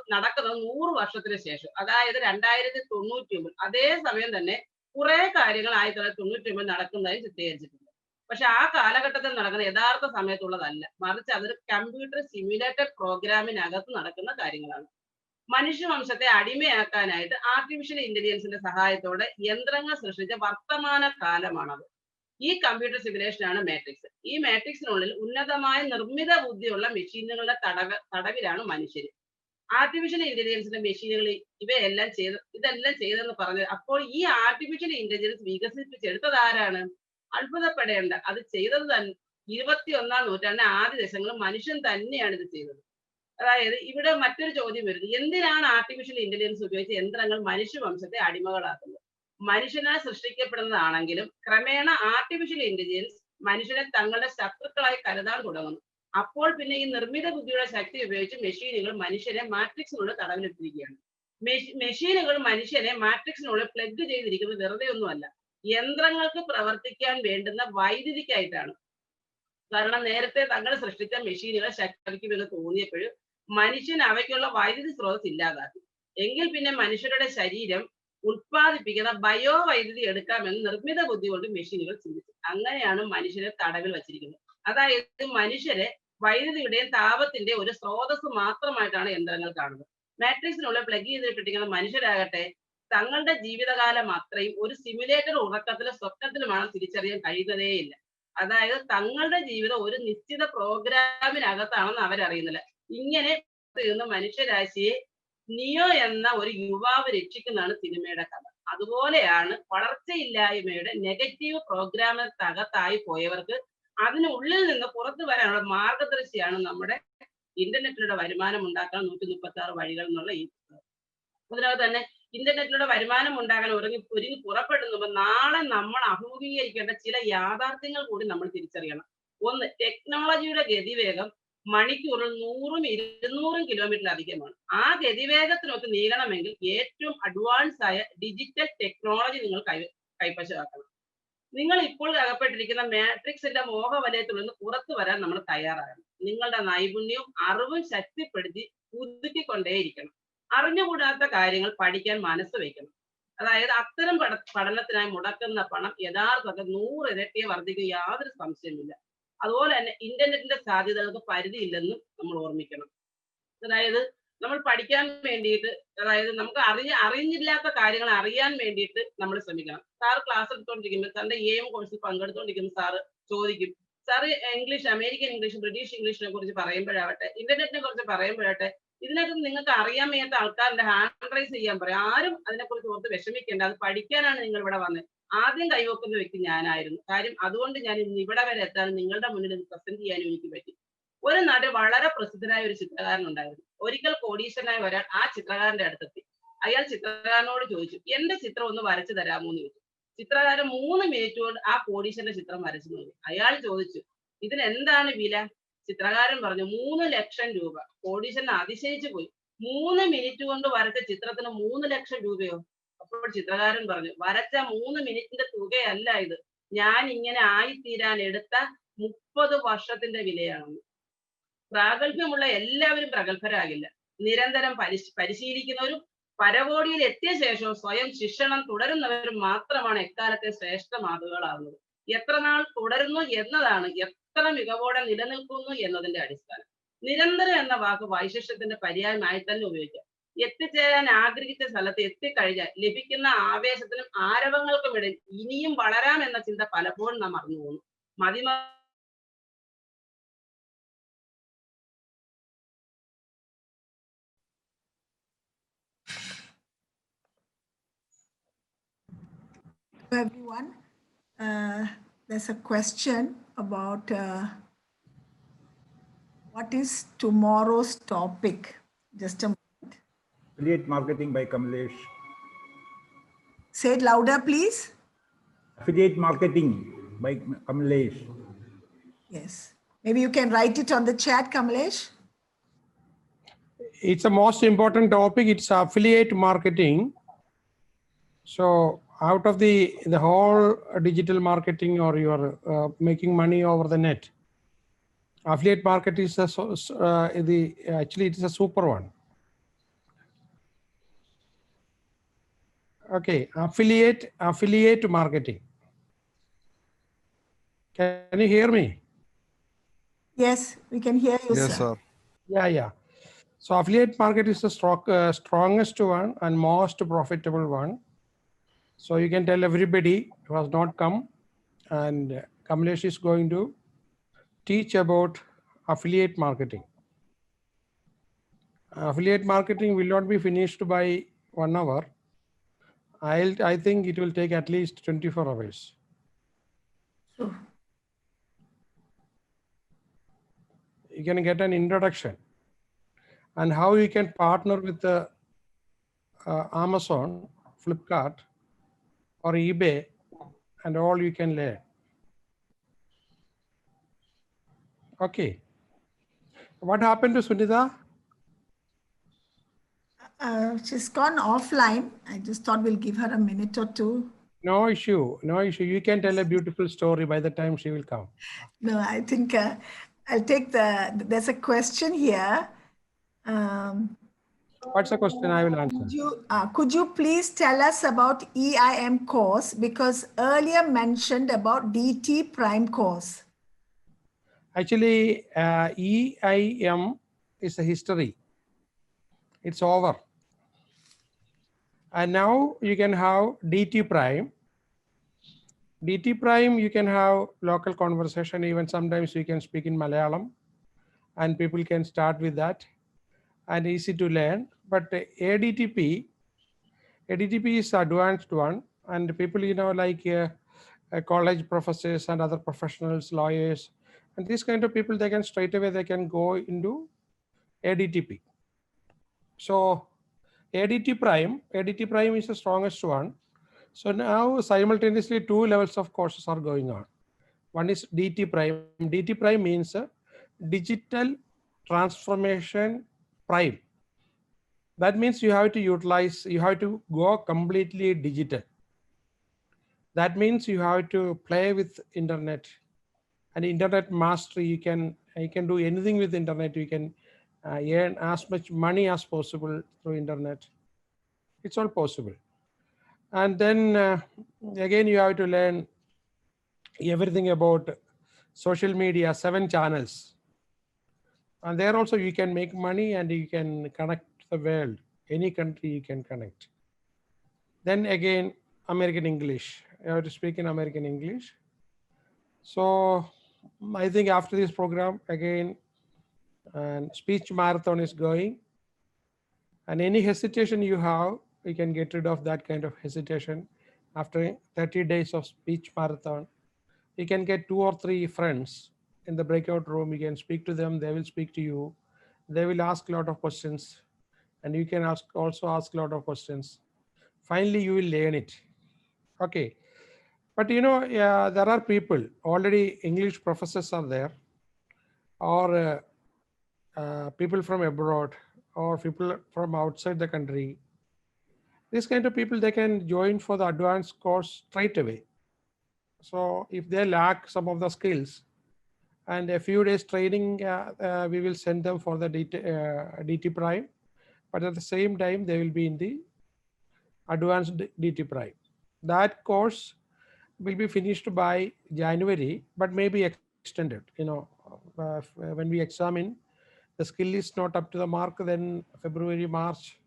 Speaker 2: 100 വർഷത്തിന് ശേഷം, അതായത് 2099. അതേ സമയം തന്നെ കുറെ കാര്യങ്ങൾ 1999 നടക്കുന്നതായി ചിത്രീകരിച്ചിട്ടുണ്ട്. പക്ഷെ ആ കാലഘട്ടത്തിൽ നടക്കുന്ന യഥാർത്ഥ സമയത്തുള്ളതല്ല, മറിച്ച് അതൊരു കമ്പ്യൂട്ടർ സിമുലേറ്റഡ് പ്രോഗ്രാമിനകത്ത് നടക്കുന്ന കാര്യങ്ങളാണ്. മനുഷ്യവംശത്തെ അടിമയാക്കാനായിട്ട് ആർട്ടിഫിഷ്യൽ ഇന്റലിജൻസിന്റെ സഹായത്തോടെ യന്ത്രങ്ങൾ സൃഷ്ടിച്ച വർത്തമാന കാലമാണത്. ഈ കമ്പ്യൂട്ടർ സിമുലേഷനാണ് മാട്രിക്സ്. ഈ മാട്രിക്സിനുള്ളിൽ ഉന്നതമായ നിർമ്മിത ബുദ്ധിയുള്ള മെഷീനുകളുടെ തടവിലാണ് മനുഷ്യര്. ആർട്ടിഫിഷ്യൽ ഇന്റലിജൻസിന്റെ മെഷീനുകൾ ഇതെല്ലാം ചെയ്തെന്ന് പറഞ്ഞത്. അപ്പോൾ ഈ ആർട്ടിഫിഷ്യൽ ഇന്റലിജൻസ് വികസിപ്പിച്ചെടുത്തത് ആരാണ്? അത്ഭുതപ്പെടേണ്ട, അത് ചെയ്തത് തന്നെ 21ാം നൂറ്റാണ്ടിന്റെ ആദ്യ ദശകളിൽ മനുഷ്യൻ തന്നെയാണ് ഇത് ചെയ്തത്. അതായത് ഇവിടെ മറ്റൊരു ചോദ്യം വരുന്നത്, എന്തിനാണ് ആർട്ടിഫിഷ്യൽ ഇന്റലിജൻസ് ഉപയോഗിച്ച് യന്ത്രങ്ങൾ മനുഷ്യവംശത്തെ അടിമകളാക്കുന്നത്? മനുഷ്യനാൽ സൃഷ്ടിക്കപ്പെടുന്നതാണെങ്കിലും ക്രമേണ ആർട്ടിഫിഷ്യൽ ഇന്റലിജൻസ് മനുഷ്യനെ തങ്ങളുടെ ശത്രുക്കളായി കരുതാൻ തുടങ്ങുന്നു. അപ്പോൾ പിന്നെ ഈ നിർമ്മിത ബുദ്ധിയുടെ ശക്തി ഉപയോഗിച്ച് മെഷീനുകൾ മനുഷ്യനെ മാട്രിക്സിനുള്ളിൽ തടവിലിട്ടിരിക്കുകയാണ്. മെഷീനുകൾ മനുഷ്യനെ മാട്രിക്സിനുള്ളിൽ പ്ലഗ് ചെയ്തിരിക്കുന്നത് വെറുതെ ഒന്നുമല്ല, യന്ത്രങ്ങൾക്ക് പ്രവർത്തിക്കാൻ വേണ്ടുന്ന വൈദ്യുതിക്കായിട്ടാണ്. കാരണം നേരത്തെ തങ്ങൾ സൃഷ്ടിച്ച മെഷീനുകൾ ശക്തിക്കുമെന്ന് തോന്നിയപ്പോഴും മനുഷ്യൻ അവയ്ക്കുള്ള വൈദ്യുതി സ്രോതസ് ഇല്ലാതാക്കി. എങ്കിൽ പിന്നെ മനുഷ്യരുടെ ശരീരം ഉത്പാദിപ്പിക്കുന്ന ബയോ വൈദ്യുതി എടുക്കാമെന്ന് നിർമ്മിത ബുദ്ധി കൊണ്ട് മെഷീനുകൾ ചിന്തിച്ചു. അങ്ങനെയാണ് മനുഷ്യരെ തടവിൽ വച്ചിരിക്കുന്നത്. അതായത് മനുഷ്യരെ വൈദ്യുതിയുടെയും താപത്തിന്റെ ഒരു സ്രോതസ് മാത്രമായിട്ടാണ് യന്ത്രങ്ങൾ കാണുന്നത്. മാട്രിക്സിനുള്ള പ്ലഗ് ചെയ്തിട്ടിരിക്കുന്ന മനുഷ്യരാകട്ടെ തങ്ങളുടെ ജീവിതകാലം അത്രയും ഒരു സിമുലേറ്റർ ഉറക്കത്തിലും സ്വപ്നത്തിലുമാണ് തിരിച്ചറിയാൻ കഴിയുന്നതേയില്ല. അതായത് തങ്ങളുടെ ജീവിതം ഒരു നിശ്ചിത പ്രോഗ്രാമിനകത്താണെന്ന് അവരറിയുന്നില്ല. ഇങ്ങനെ മനുഷ്യരാശിയെ നിയോ എന്ന ഒരു യുവാവ് രക്ഷിക്കുന്നതാണ് സിനിമയുടെ കഥ. അതുപോലെയാണ് വളർച്ചയില്ലായ്മയുടെ നെഗറ്റീവ് പ്രോഗ്രാമിനകത്തായി പോയവർക്ക് അതിനുള്ളിൽ നിന്ന് പുറത്തു വരാനുള്ള മാർഗദർശിയാണ് നമ്മുടെ ഇന്റർനെറ്റിലൂടെ വരുമാനം ഉണ്ടാക്കാൻ 136 വഴികൾ എന്നുള്ള ഈ പുസ്തകം. അതിനകത്ത് തന്നെ ഇന്റർനെറ്റിലൂടെ വരുമാനം ഉണ്ടാകാൻ ഒരുങ്ങി പുറപ്പെടുന്നുമ്പോൾ നാളെ നമ്മൾ അഭിമുഖീകരിക്കേണ്ട ചില യാഥാർത്ഥ്യങ്ങൾ കൂടി നമ്മൾ തിരിച്ചറിയണം. ഒന്ന്, ടെക്നോളജിയുടെ ഗതിവേഗം മണിക്കൂറിൽ 100ഉം 200ഉം കിലോമീറ്ററിലധികമാണ്. ആ ഗതിവേഗത്തിനൊത്ത് നീങ്ങണമെങ്കിൽ ഏറ്റവും അഡ്വാൻസ് ആയ ഡിജിറ്റൽ ടെക്നോളജി നിങ്ങൾ കൈവശമാക്കണം. നിങ്ങൾ ഇപ്പോൾ അകപ്പെട്ടിരിക്കുന്ന മാട്രിക്സിന്റെ മോഹവലയത്തിൽ നിന്ന് പുറത്തു വരാൻ നമ്മൾ തയ്യാറാകണം. നിങ്ങളുടെ നൈപുണ്യവും അറിവും ശക്തിപ്പെടുത്തി പുതുക്കിക്കൊണ്ടേയിരിക്കണം. അറിഞ്ഞുകൂടാത്ത കാര്യങ്ങൾ പഠിക്കാൻ മനസ്സ് വയ്ക്കണം. അതായത് അത്തരം പഠനത്തിനായി മുടക്കുന്ന പണം യഥാർത്ഥത്തിൽ 100 ഇരട്ടിയെ വർദ്ധിക്കും, യാതൊരു സംശയമില്ല. അതുപോലെ തന്നെ ഇന്റർനെറ്റിന്റെ സാധ്യതകൾക്ക് പരിധിയില്ലെന്നും നമ്മൾ ഓർമ്മിക്കണം. അതായത് നമ്മൾ പഠിക്കാൻ വേണ്ടിയിട്ട്, അതായത് നമുക്ക് അറിഞ്ഞില്ലാത്ത കാര്യങ്ങൾ അറിയാൻ വേണ്ടിയിട്ട് നമ്മൾ ശ്രമിക്കണം. സാർ ക്ലാസ് എടുത്തുകൊണ്ടിരിക്കുമ്പോൾ സാറിന്റെ കോഴ്സിൽ പങ്കെടുത്തുകൊണ്ടിരിക്കുമ്പോൾ സാറ് ചോദിക്കും, സാറ് ഇംഗ്ലീഷ്, അമേരിക്കൻ ഇംഗ്ലീഷ്, ബ്രിട്ടീഷ് ഇംഗ്ലീഷിനെ കുറിച്ച് പറയുമ്പോഴാവട്ടെ, ഇന്റർനെറ്റിനെ കുറിച്ച് പറയുമ്പോഴാട്ടെ, ഇതിനകത്ത് നിങ്ങൾക്ക് അറിയാൻ വയ്യാത്ത ആൾക്കാരുടെ ഹാൻഡ് കോൺട്രൈസ് ചെയ്യാൻ പറയും. ആരും അതിനെക്കുറിച്ച് ഓർത്ത് വിഷമിക്കേണ്ട, അത് പഠിക്കാനാണ് നിങ്ങൾ ഇവിടെ വന്നത്. ആദ്യം കൈവക്കുന്ന വ്യക്തി ഞാനായിരുന്നു. കാര്യം അതുകൊണ്ട് ഞാൻ ഇന്ന് ഇവിടെ വരെ എത്താൻ നിങ്ങളുടെ മുന്നിൽ ഇത് പ്രസന്റ് ചെയ്യാനും എനിക്ക് പറ്റി. ഒരു നാട്ടിൽ വളരെ പ്രസിദ്ധനായ ഒരു ചിത്രകാരൻ ഉണ്ടായിരുന്നു. ഒരിക്കൽ കോടീശ്വരനായ ഒരാൾ ആ ചിത്രകാരന്റെ അടുത്തെത്തി. അയാൾ ചിത്രകാരനോട് ചോദിച്ചു, എന്റെ ചിത്രം ഒന്ന് വരച്ചു തരാമോ എന്ന് ചോദിച്ചു. ചിത്രകാരൻ 3 മിനിറ്റ് കൊണ്ട് ആ കോടീശ്വരന്റെ ചിത്രം വരച്ചു നോക്കി. അയാൾ ചോദിച്ചു, ഇതിന് എന്താണ് വില? ചിത്രകാരൻ പറഞ്ഞു 3 ലക്ഷം രൂപ. കോടീശ്വരൻ അതിശയിച്ചു പോയി. 3 മിനിറ്റ് കൊണ്ട് വരച്ച ചിത്രത്തിന് 3 ലക്ഷം രൂപയോ? അപ്പോൾ ചിത്രകാരൻ പറഞ്ഞു, വരച്ച 3 മിനിറ്റിന്റെ തുകയല്ല ഇത്, ഞാൻ ഇങ്ങനെ ആയിത്തീരാൻ എടുത്ത 30 വർഷത്തിന്റെ വിലയാണെന്ന്. പ്രാഗൽഭ്യമുള്ള എല്ലാവരും പ്രഗത്ഭരാകില്ല. നിരന്തരം പരിശീലിക്കുന്നവരും പരകോടിയിൽ എത്തിയ ശേഷവും സ്വയം ശിക്ഷണം തുടരുന്നവരും മാത്രമാണ് എക്കാലത്തെ ശ്രേഷ്ഠ മാതൃകളാകുന്നത്. എത്ര നാൾ തുടരുന്നു എന്നതാണ് എത്ര മികവോടെ നിലനിൽക്കുന്നു എന്നതിന്റെ അടിസ്ഥാനം. നിരന്തരം എന്ന വാക്ക് വൈശിഷ്ട്യത്തിന്റെ പര്യായമായി തന്നെ ഉപയോഗിക്കാം. എത്തിച്ചേരാൻ ആഗ്രഹിച്ച സ്ഥലത്ത് എത്തിക്കഴിഞ്ഞാൽ ലഭിക്കുന്ന ആവേശത്തിനും ആരവങ്ങൾക്കും ഇടയിൽ ഇനിയും വളരാം എന്ന ചിന്ത പലപ്പോഴും നാം മറന്നു പോകുന്നു. മതിമ
Speaker 1: Everyone, there's a question about what is tomorrow's topic. Just a moment.
Speaker 3: Affiliate marketing by Kamlesh.
Speaker 1: Say it louder, please.
Speaker 3: Affiliate marketing by Kamlesh.
Speaker 1: Yes. Maybe you can write it on the chat, Kamlesh.
Speaker 4: It's a most important topic. It's affiliate marketing. So out of the whole digital marketing, or you're making money over the net, affiliate market is actually it is a super one. Okay, affiliate marketing. Can you hear me?
Speaker 1: Yes, we can hear you,
Speaker 5: Yes,
Speaker 1: sir.
Speaker 5: sir.
Speaker 4: Yeah. So affiliate market is the strongest one and most profitable one. So you can tell everybody who has not come, and Kamlesh is going to teach about affiliate marketing. Affiliate marketing will not be finished by 1 hour. I think it will take at least 24 hours.
Speaker 1: Sure.
Speaker 4: You can get an introduction and how you can partner with the Amazon, Flipkart, or eBay, and all you can learn. Okay. What happened to Sunita?
Speaker 1: She's gone offline. I just thought we'll give her a minute or two.
Speaker 4: No issue. You can tell a beautiful story by the time she will come.
Speaker 1: No, I think I'll take there's a question here.
Speaker 4: What's the question? I will answer.
Speaker 1: Could you please tell us about EIM course, because earlier mentioned about DT Prime course?
Speaker 4: Actually, EIM is a history. It's over. And now you can have DT Prime. DT Prime, you can have local conversation. Even sometimes you can speak in Malayalam, and people can start with that, and easy to learn. But ADTP is advanced one, and people, like college professors and other professionals, lawyers, and these kind of people, they can go into ADTP. So ADT Prime is the strongest one. So now simultaneously 2 levels of courses are going on. One is DT Prime. DT Prime means Digital Transformation Prime. That means you have to go completely digital. That means you have to play with internet and internet mastery. You can do anything with internet. You can earn as much money as possible through internet. It's all possible. And then again, you have to learn everything about social media, 7 channels. And there also you can make money and you can connect the world. Any country you can connect. Then again, American English. You have to speak in American English. So I think after this program, again, and speech marathon is going. And any hesitation you have, you can get rid of that kind of hesitation. After 30 days of speech marathon, you can get 2 or 3 friends in the breakout room. You can speak to them. They will speak to you. They will ask a lot of questions, and you can also ask a lot of questions. Finally, you will learn it. Okay. But yeah, there are people already, English professors are there, or people from abroad, or people from outside the country. These kind of people, they can join for the advanced course straight away. So if they lack some of the skills, and a few days training, we will send them for the DT Prime. But at the same time, they will be in the advanced DT Prime. That course will be finished by January, but maybe extended. When we examine, the skill is not up to the mark, then February, March,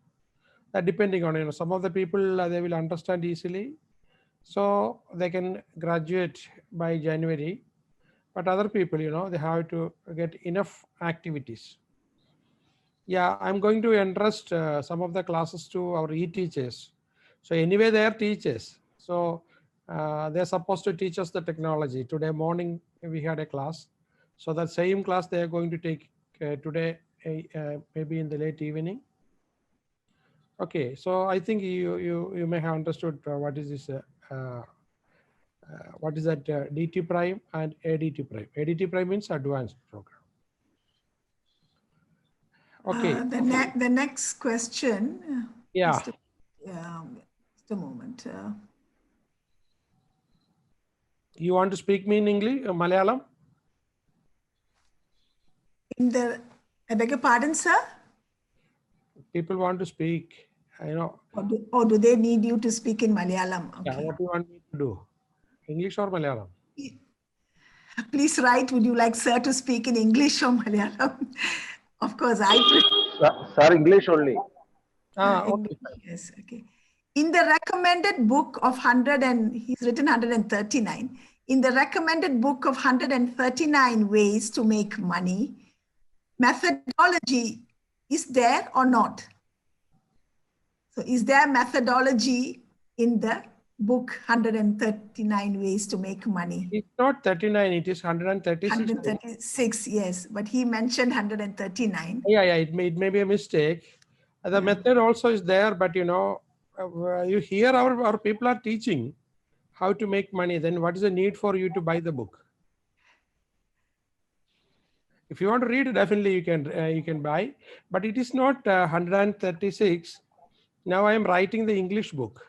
Speaker 4: depending on, some of the people, they will understand easily. So they can graduate by January. But other people, they have to get enough activities. Yeah, I'm going to entrust some of the classes to our e-teachers. So anyway, they are teachers. So they're supposed to teach us the technology. Today morning, we had a class. So that same class they are going to take today, maybe in the late evening. Okay, so I think you may have understood what is this. What is that DT Prime and ADT Prime? ADT Prime means advanced program. Okay.
Speaker 1: The next question.
Speaker 4: Yeah.
Speaker 1: Just a moment.
Speaker 4: You want to speak me in English, Malayalam?
Speaker 1: I beg your pardon, sir?
Speaker 4: People want to speak,
Speaker 1: Or do they need you to speak in Malayalam? Okay.
Speaker 4: Yeah, what do you want me to do? English or Malayalam?
Speaker 1: Please write, would you like sir to speak in English or Malayalam? Of course, I prefer.
Speaker 5: Sir, English only.
Speaker 4: Okay.
Speaker 1: Yes, okay. In the recommended book of 100, and he's written 139, in the recommended book of 139 ways to make money, methodology is there or not? So is there methodology in the book 139 ways to make money?
Speaker 4: It's not 39, it is 136.
Speaker 1: 136, yes, but he mentioned 139.
Speaker 4: Yeah, it may be a mistake. The method also is there, but you hear our people are teaching how to make money, then what is the need for you to buy the book? If you want to read, definitely you can buy, but it is not 136. Now I am writing the English book.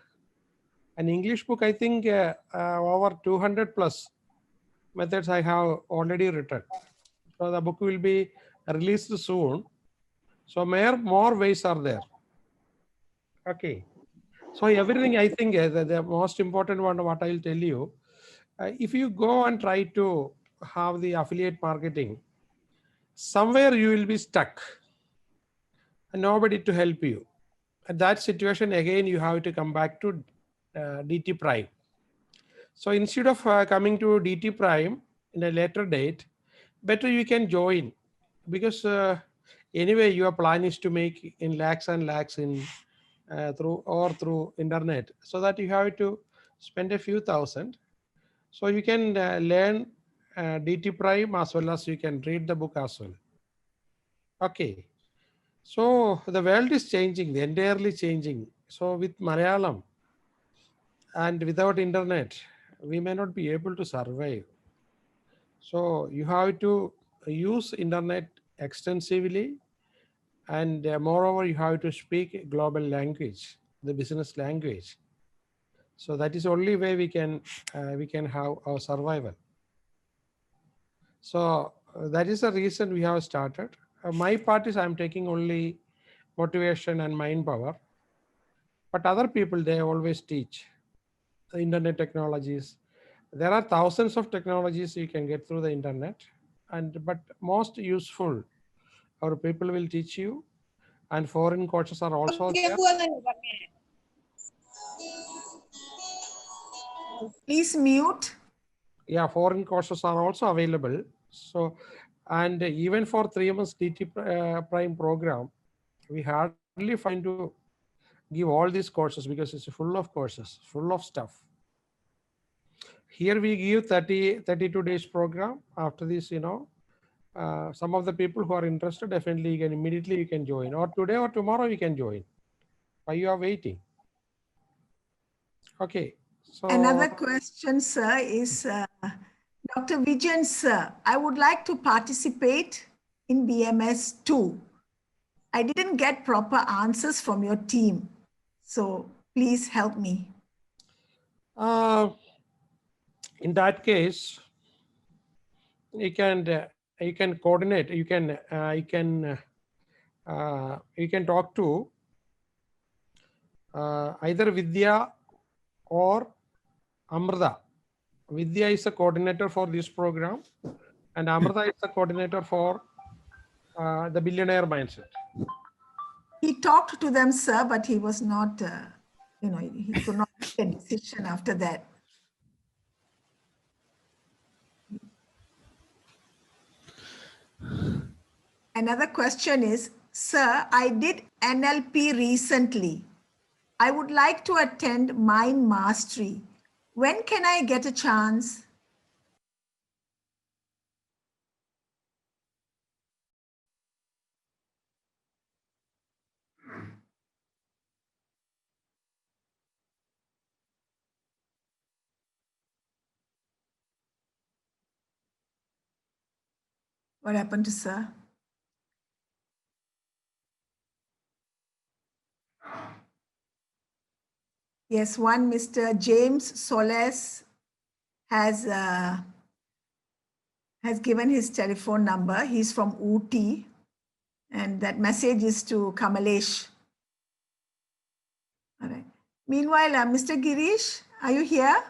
Speaker 4: An English book, I think over 200 plus methods I have already written. So the book will be released soon. So more ways are there. Okay. So everything, I think the most important one, what I'll tell you, if you go and try to have the affiliate marketing, somewhere you will be stuck and nobody to help you. At that situation, again, you have to come back to DT Prime. So instead of coming to DT Prime in a later date, better you can join, because anyway, your plan is to make in lakhs and lakhs in through internet, so that you have to spend a few thousand. So you can learn DT Prime as well as you can read the book as well. Okay. So the world is changing, entirely changing. So with Malayalam and without internet, we may not be able to survive. So you have to use internet extensively, and moreover, you have to speak global language, the business language. So that is only way we can have our survival. So that is the reason we have started. My part is I'm taking only motivation and mind power, but other people, they always teach the internet technologies. There are thousands of technologies you can get through the internet, but most useful, our people will teach you, and foreign coaches are also there.
Speaker 1: Please mute.
Speaker 4: Yeah, foreign courses are also available. So, and even for 3 months DT Prime program, we had hardly find to give all these courses because it's full of courses, full of stuff. Here we give 32 days program. After this, some of the people who are interested, definitely you can immediately you can join, or today or tomorrow you can join. Why you are waiting? Okay. So
Speaker 1: Another question, sir, is Dr. Vijayan, sir, I would like to participate in BMS 2. I didn't get proper answers from your team. So please help me.
Speaker 4: in that case, you can coordinate. You can talk to either Vidya or Amrita. Vidya is a coordinator for this program, and Amrita is a coordinator for the Billionaire Mindset.
Speaker 1: He talked to them, sir, but he was not, he could not make a decision after that. Another question is, sir, I did NLP recently. I would like to attend Mind Mastery. When can I get a chance? What happened to sir? Yes, one Mr. James Soles has given his telephone number. He's from Ooty, and that message is to Kamalesh. All right. Meanwhile, Mr. Girish, are you here?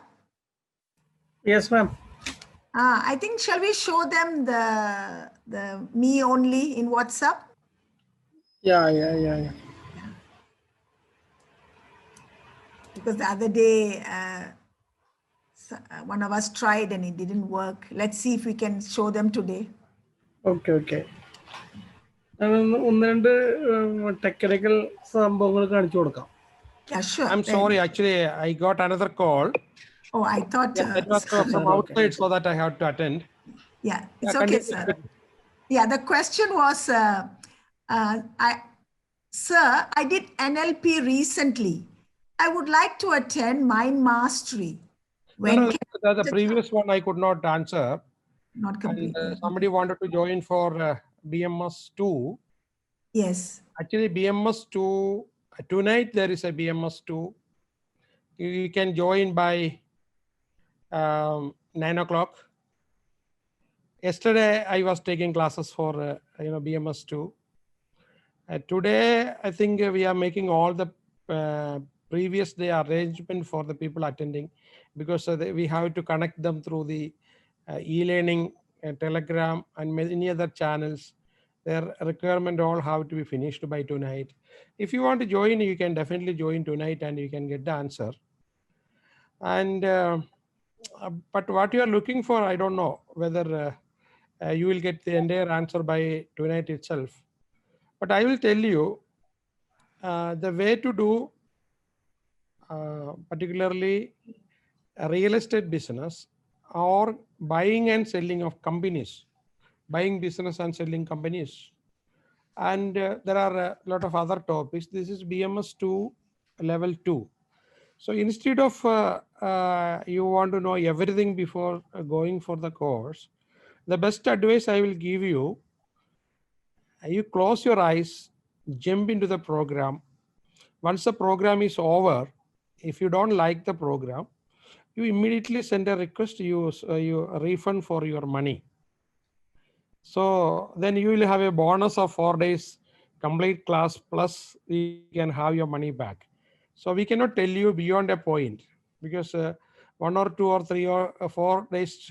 Speaker 5: Yes, ma'am.
Speaker 1: I think, shall we show them the me only in WhatsApp?
Speaker 5: Yeah.
Speaker 1: Because the other day, one of us tried and it didn't work. Let's see if we can show them today.
Speaker 5: Okay. ഒന്ന് രണ്ട് technical സംഭവങ്ങൾ കാണിച്ചു കൊടുക്കാം.
Speaker 1: Yeah, sure.
Speaker 4: I'm sorry, actually, I got another call.
Speaker 1: Oh, I thought.
Speaker 4: It was from outside, so that I had to attend.
Speaker 1: Yeah, it's okay, sir. Yeah, the question was, sir, I did NLP recently. I would like to attend Mind Mastery. When
Speaker 4: The previous one I could not answer.
Speaker 1: Not completely.
Speaker 4: And, somebody wanted to join for BMS 2.
Speaker 1: Yes.
Speaker 4: Actually, BMS 2, tonight there is a BMS 2. You can join by 9 o'clock. Yesterday, I was taking classes for BMS 2. Today, I think we are making all the previous day arrangement for the people attending, because we have to connect them through the e-learning, Telegram, and many other channels. Their requirement all have to be finished by tonight. If you want to join, you can definitely join tonight and you can get the answer. And but what you are looking for, I don't know whether you will get the entire answer by tonight itself. But I will tell you the way to do particularly a real estate business or buying and selling of companies, buying business and selling companies. And there are a lot of other topics. This is BMS 2 level 2. So instead of you want to know everything before going for the course, the best advice I will give you, you close your eyes, jump into the program. Once the program is over, if you don't like the program, you immediately send a request, you refund for your money. So then you will have a bonus of 4 days complete class, plus you can have your money back. So we cannot tell you beyond a point, because 1 or 2 or 3 or 4 days,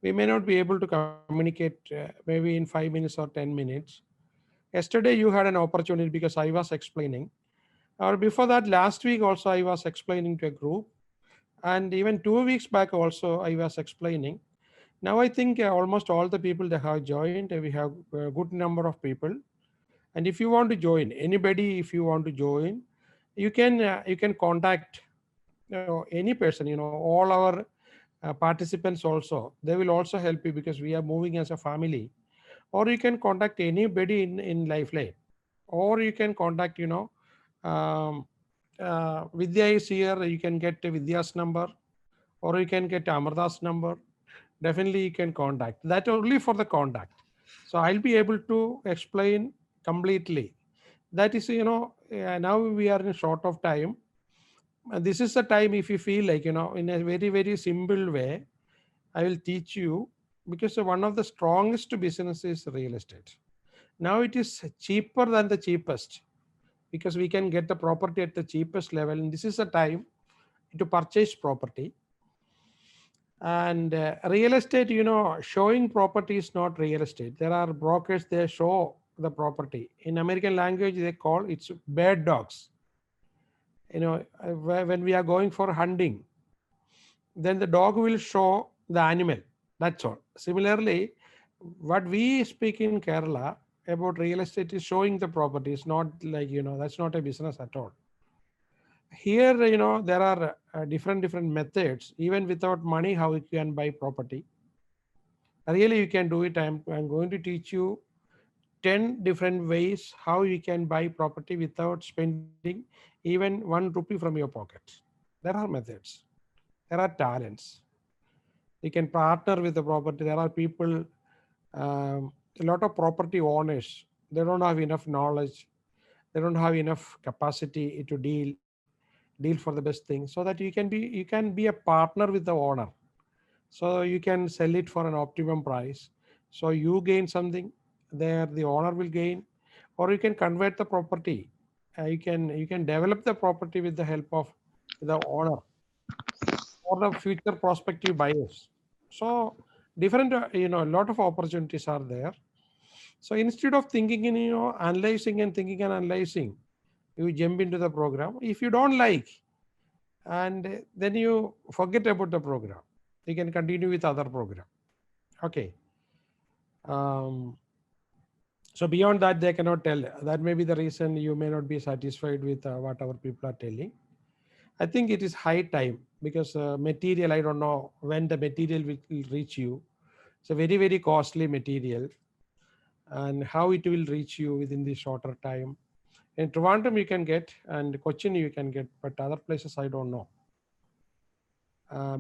Speaker 4: we may not be able to communicate maybe in 5 minutes or 10 minutes. Yesterday you had an opportunity because I was explaining, or before that last week also I was explaining to a group, and even 2 weeks back also I was explaining. Now I think almost all the people that have joined, we have a good number of people, And if you want to join, anybody, if you want to join, you can contact any person, all our participants also, they will also help you because we are moving as a family. Or you can contact anybody in Lifeline, or you can contact, um, Vidya is here, you can get Vidya's number, or you can get Amarda's number. Definitely you can contact. That only for the contact. So I'll be able to explain completely. That is, now we are in short of time. This is the time, if you feel like, in a very, very simple way, I will teach you, because one of the strongest businesses is real estate. Now it is cheaper than the cheapest, because we can get the property at the cheapest level. And this is the time to purchase property. And real estate, showing property is not real estate. There are brokers, they show the property. In American language, they call it's bird dogs. When we are going for hunting, then the dog will show the animal. That's all. Similarly, what we speak in Kerala about real estate is showing the property. It's not like, that's not a business at all. Here, there are different methods, even without money, how you can buy property. Really, you can do it. I'm going to teach you 10 different ways how you can buy property without spending even 1 rupee from your pocket. There are methods. There are talents. You can partner with the property. There are people, a lot of property owners, they don't have enough knowledge. They don't have enough capacity to deal for the best thing, so that you can be a partner with the owner. So you can sell it for an optimum price. So you gain something there, the owner will gain, or you can convert the property. You can develop the property with the help of the owner or the future prospective buyers. So different, a lot of opportunities are there. So instead of thinking in, analyzing and thinking and analyzing, you jump into the program. If you don't like, and then you forget about the program, you can continue with other program. Okay. So beyond that, they cannot tell. That may be the reason you may not be satisfied with what our people are telling. I think it is high time, because material, I don't know when the material will reach you. It's a very, very costly material, and how it will reach you within the shorter time. In Trivandrum you can get, and Cochin you can get, but other places I don't know.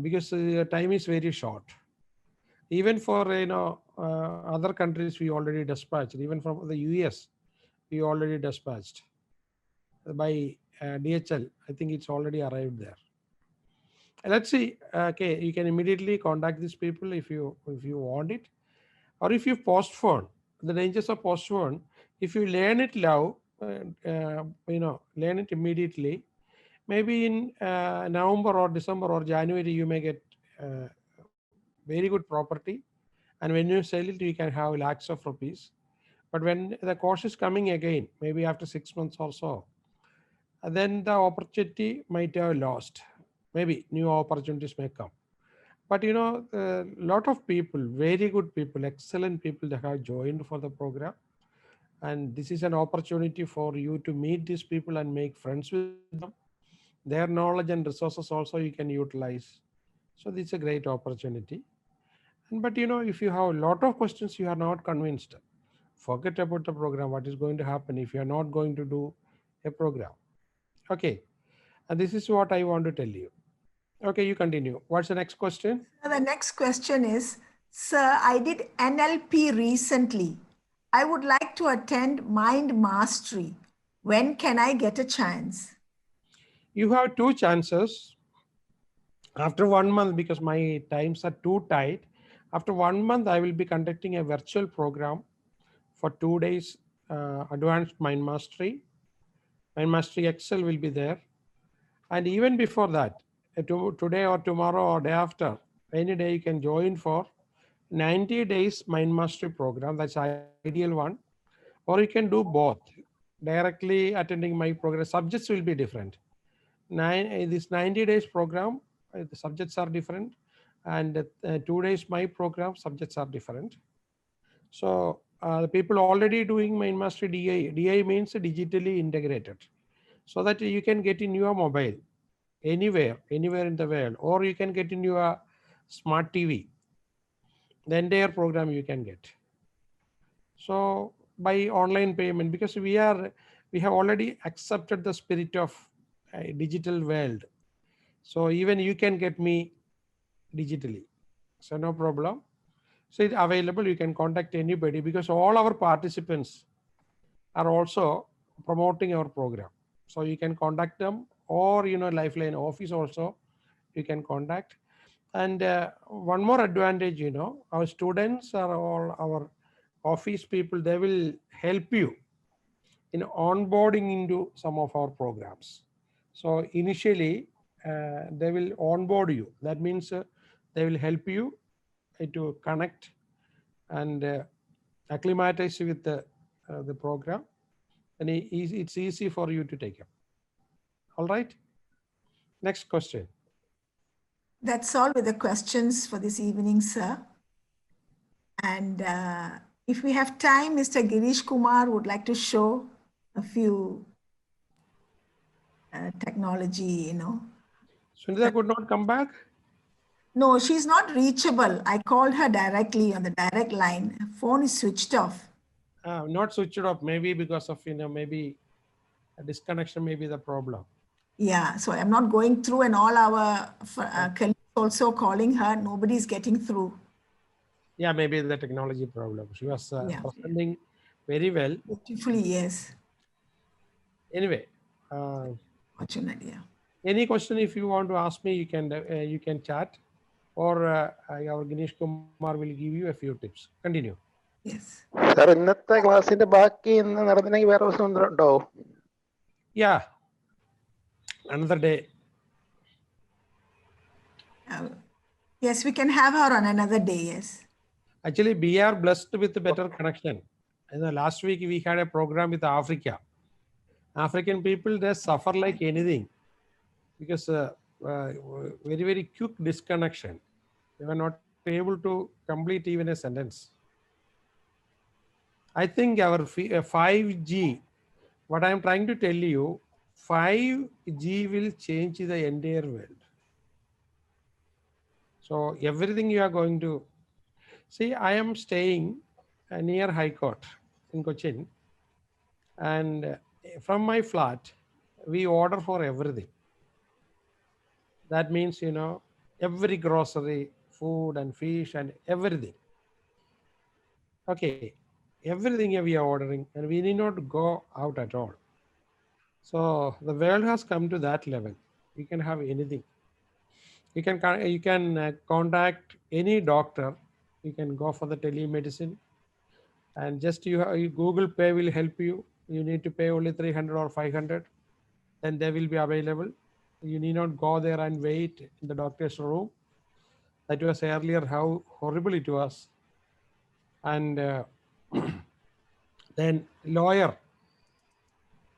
Speaker 4: Because the time is very short. Even for other countries we already dispatched. Even from the US we already dispatched by DHL. I think it's already arrived there. Let's see. Okay, you can immediately contact these people if you want it, or if you postpone. The dangers of postpone. If you learn it now, learn it immediately. Maybe in November or December or January, you may get very good property. And when you sell it, you can have lakhs of rupees. But when the cost is coming again, maybe after 6 months or so, then the opportunity might have lost. Maybe new opportunities may come. But a lot of people, very good people, excellent people that have joined for the program. And this is an opportunity for you to meet these people and make friends with them. Their knowledge and resources also you can utilize. So this is a great opportunity. But if you have a lot of questions, you are not convinced, forget about the program. What is going to happen if you are not going to do a program? Okay. And this is what I want to tell you. Okay, you continue. What's the next question?
Speaker 1: The next question is, sir, I did NLP recently. I would like to attend Mind Mastery. When can I get a chance?
Speaker 4: You have 2 chances. After 1 month, because my times are too tight, after 1 month, I will be conducting a virtual program for 2 days, advanced Mind Mastery. Mind Mastery Excel will be there. And even before that, today or tomorrow or day after, any day you can join for 90 days Mind Mastery program. That's ideal one. Or you can do both, directly attending my program. Subjects will be different. This 90 days program, the subjects are different, and 2 days my program, subjects are different. So the people already doing MindMastery DI. DI means digitally integrated, so that you can get in your mobile anywhere in the world, or you can get in your smart TV. The entire program you can get. So by online payment, because we have already accepted the spirit of a digital world. So even you can get me digitally. So no problem. So it's available. You can contact anybody, because all our participants are also promoting our program. So you can contact them, or Lifeline office also you can contact. And one more advantage, our students are all our office people. They will help you in onboarding into some of our programs. So initially they will onboard you. That means they will help you to connect and acclimatize with the program, and it's easy for you to take up. All right. Next question.
Speaker 1: That's all with the questions for this evening, sir. And if we have time, Mr. Girish Kumar would like to show a few technology,
Speaker 4: Sunita could not come back.
Speaker 1: No, she's not reachable. I called her directly on the direct line. Her phone is switched off.
Speaker 4: Not switched off, maybe because of, maybe a disconnection may be the problem.
Speaker 1: Yeah, so I'm not going through, and all our colleagues also calling her. Nobody's getting through.
Speaker 4: Yeah, maybe the technology problem. She was presenting very well.
Speaker 1: Beautifully, yes.
Speaker 4: Anyway,
Speaker 1: Fortunately, yeah.
Speaker 4: any question if you want to ask me, you can chat, or our Ganesh Kumar will give you a few tips. Continue.
Speaker 1: Yes.
Speaker 6: Sir, ഇന്നത്തെ ക്ലാസ്സിന്റെ ബാക്കി ഇന്ന് നടന്നില്ലെങ്കിൽ വേറെ ദിവസം ഉണ്ടോ?
Speaker 4: Yeah, another day.
Speaker 1: Yes, we can have her on another day. Yes.
Speaker 4: Actually, we are blessed with better connection. In the last week, we had a program with Africa. African people, they suffer like anything, because very, very quick disconnection. They were not able to complete even a sentence. I think our 5G, what I am trying to tell you, 5G will change the entire world. So everything you are going to see. I am staying near High Court in Cochin, and from my flat, we order for everything. That means, every grocery, food and fish and everything. Okay, everything we are ordering, and we need not go out at all. So the world has come to that level. You can have anything. You can contact any doctor. You can go for the telemedicine, and just you Google Pay will help you. You need to pay only 300 or 500, then they will be available. You need not go there and wait in the doctor's room. That was earlier how horrible it was. And then lawyer.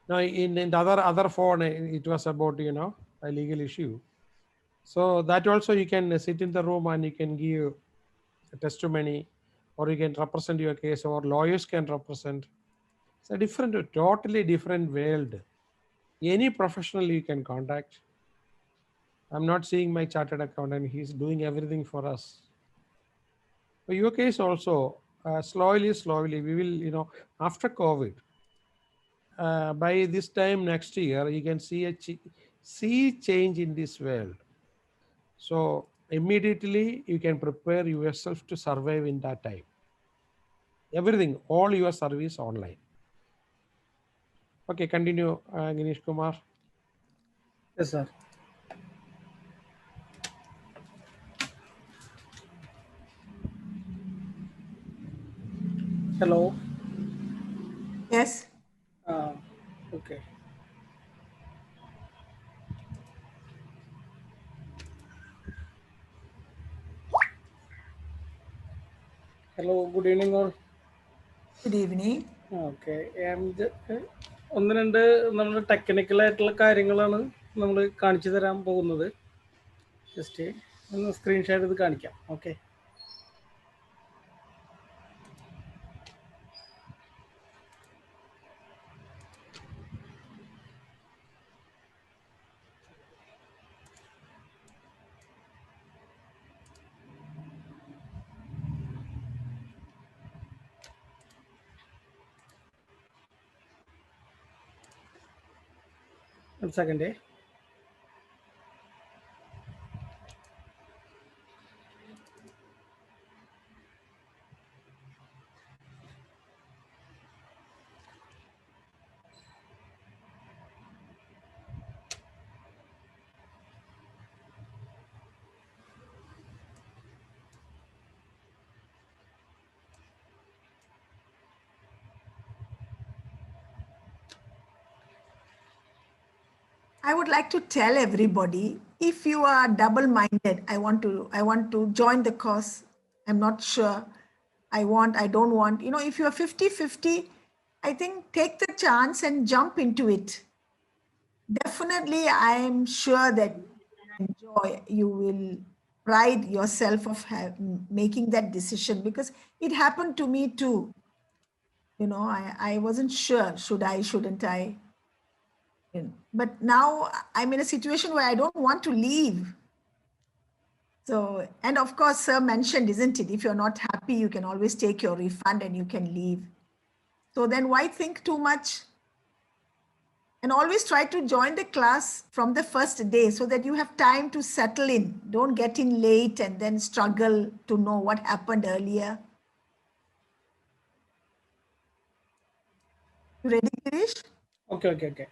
Speaker 4: Now in the other phone, it was about a legal issue. So that also you can sit in the room and you can give a testimony, or you can represent your case, or lawyers can represent. It's a totally different world. Any professional you can contact. I'm not seeing my chartered accountant. He's doing everything for us. For your case also, slowly, we will, after COVID, by this time next year, you can see change in this world. So immediately you can prepare yourself to survive in that time. Everything, all your service online. Okay, continue, Ganesh Kumar.
Speaker 5: Yes, sir. Hello.
Speaker 1: Yes.
Speaker 5: Okay. Hello, good evening all.
Speaker 1: Good evening.
Speaker 5: Okay, ഒന്ന് രണ്ട് നമ്മൾ ടെക്നിക്കലായിട്ടുള്ള കാര്യങ്ങളാണ് നമ്മൾ കാണിച്ചു തരാൻ പോകുന്നത്. Just ഒന്ന് screenshot ചെയ്ത് കാണിക്കാം. Okay, 1 second.
Speaker 1: I would like to tell everybody, if you are double-minded, I want to join the course. I'm not sure. I don't want, if you are 50-50, I think take the chance and jump into it. Definitely, I'm sure that you will pride yourself of making that decision, because it happened to me too. I wasn't sure, shouldn't I? But now I'm in a situation where I don't want to leave. So, and of course, sir mentioned, isn't it? If you're not happy, you can always take your refund and you can leave. So then why think too much? And always try to join the class from the first day so that you have time to settle in. Don't get in late and then struggle to know what happened earlier. You ready, Girish?
Speaker 5: Okay.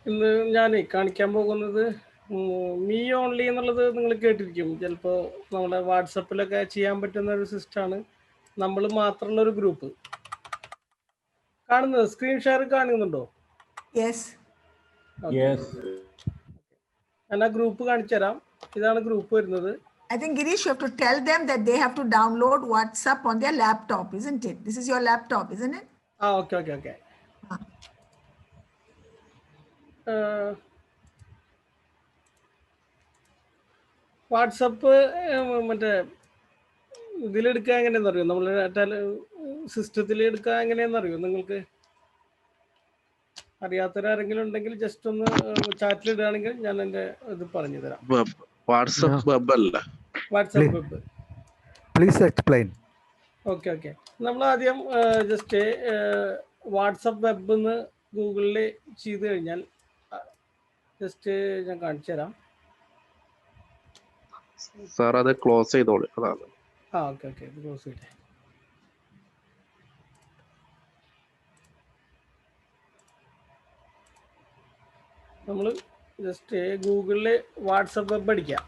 Speaker 5: ഇന്ന് ഞാൻ കാണിക്കാൻ പോകുന്നത് me only എന്നുള്ളത് നിങ്ങൾ കേട്ടിരിക്കും. ചിലപ്പോൾ നമ്മുടെ വാട്സപ്പിലൊക്കെ ചെയ്യാൻ പറ്റുന്ന ഒരു സിസ്റ്റമാണ്. നമ്മൾ മാത്രമുള്ള ഒരു ഗ്രൂപ്പ്. കാണുന്നത് സ്ക്രീൻ ഷെയർ കാണുന്നുണ്ടോ?
Speaker 1: യെസ്.
Speaker 3: Yes.
Speaker 5: ഞാൻ ആ ഗ്രൂപ്പ് കാണിച്ചു തരാം. ഇതാണ് ഗ്രൂപ്പ് വരുന്നത്.
Speaker 1: I think, Girish, you have to tell them that they have to download WhatsApp on their laptop, isn't it? This is your laptop, isn't it?
Speaker 5: Okay. WhatsApp മറ്റേ ഇതിലെടുക്കുക എങ്ങനെയാണെന്നറിയോ? നമ്മൾ സിസ്റ്റത്തിൽ എടുക്കുക എങ്ങനെയാണെന്നറിയോ നിങ്ങൾക്ക്? അറിയാത്തവരാരെങ്കിലും ഉണ്ടെങ്കിൽ ജസ്റ്റ് ഒന്ന് ചാറ്റിൽ ഇടുകയാണെങ്കിൽ ഞാൻ എൻ്റെ ഇത് പറഞ്ഞു തരാം.
Speaker 7: വാട്സപ്പ് വെബ് അല്ല,
Speaker 5: WhatsApp web.
Speaker 8: Please explain.
Speaker 5: Okay. നമ്മൾ ആദ്യം ജസ്റ്റ് വാട്സപ്പ് വെബ് എന്ന് ഗൂഗിളിൽ ചെയ്ത് കഴിഞ്ഞാൽ ജസ്റ്റ് ഞാൻ കാണിച്ചു തരാം.
Speaker 7: സാർ അത് ക്ലോസ് ചെയ്തോളൂ. അതാണ്.
Speaker 5: ഓക്കെ ഇത് ക്ലോസ് ചെയ്തേ. നമ്മൾ ജസ്റ്റ് ഗൂഗിളിൽ വാട്സപ്പ് വെബ് അടിക്കാം.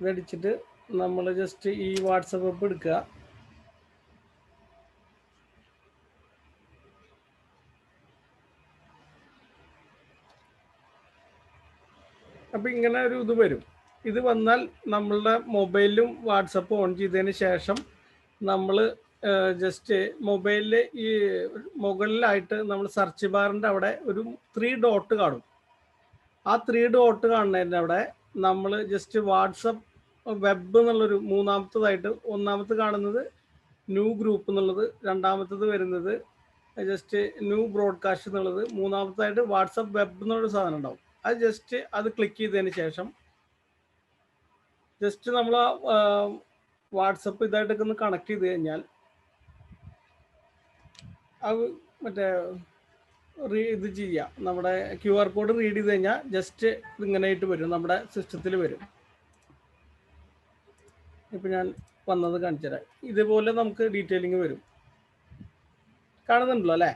Speaker 5: ഇതടിച്ചിട്ട് നമ്മൾ ജസ്റ്റ് ഈ വാട്സപ്പ് വെബ് എടുക്കുക. അപ്പം ഇങ്ങനെ ഒരു ഇത് വരും. ഇത് വന്നാൽ നമ്മളുടെ മൊബൈലിലും വാട്സപ്പ് ഓൺ ചെയ്തതിന് ശേഷം നമ്മൾ ജസ്റ്റ് മൊബൈലിൽ ഈ മുകളിലായിട്ട് നമ്മൾ സെർച്ച് ബാറിൻ്റെ അവിടെ ഒരു 3 ഡോട്ട് കാണും. ആ 3 ഡോട്ട് കാണുന്നതിൻ്റെ അവിടെ നമ്മൾ ജസ്റ്റ് വാട്സപ്പ് വെബ് എന്നുള്ളൊരു മൂന്നാമത്തതായിട്ട്, ഒന്നാമത് കാണുന്നത് ന്യൂ ഗ്രൂപ്പ് എന്നുള്ളത്, രണ്ടാമത്തത് വരുന്നത് ജസ്റ്റ് ന്യൂ ബ്രോഡ്കാസ്റ്റ് എന്നുള്ളത്, മൂന്നാമത്തായിട്ട് വാട്സപ്പ് വെബ് എന്നുള്ളൊരു സാധനം ഉണ്ടാവും. അത് ജസ്റ്റ് അത് ക്ലിക്ക് ചെയ്തതിന് ശേഷം ജസ്റ്റ് നമ്മൾ വാട്സപ്പ് ഇതായിട്ടൊക്കെ ഒന്ന് കണക്ട് ചെയ്ത് കഴിഞ്ഞാൽ അത് മറ്റേ ഇത് ചെയ്യാം. നമ്മുടെ QR കോഡ് റീഡ് ചെയ്ത് കഴിഞ്ഞാൽ ജസ്റ്റ് ഇങ്ങനെയായിട്ട് വരും, നമ്മുടെ സിസ്റ്റത്തിൽ വരും. ഇപ്പം ഞാൻ വന്നത് കാണിച്ചു തരാം. ഇതുപോലെ നമുക്ക് ഡീറ്റെയിലിംഗ് വരും. കാണുന്നുണ്ടല്ലോ അല്ലേ?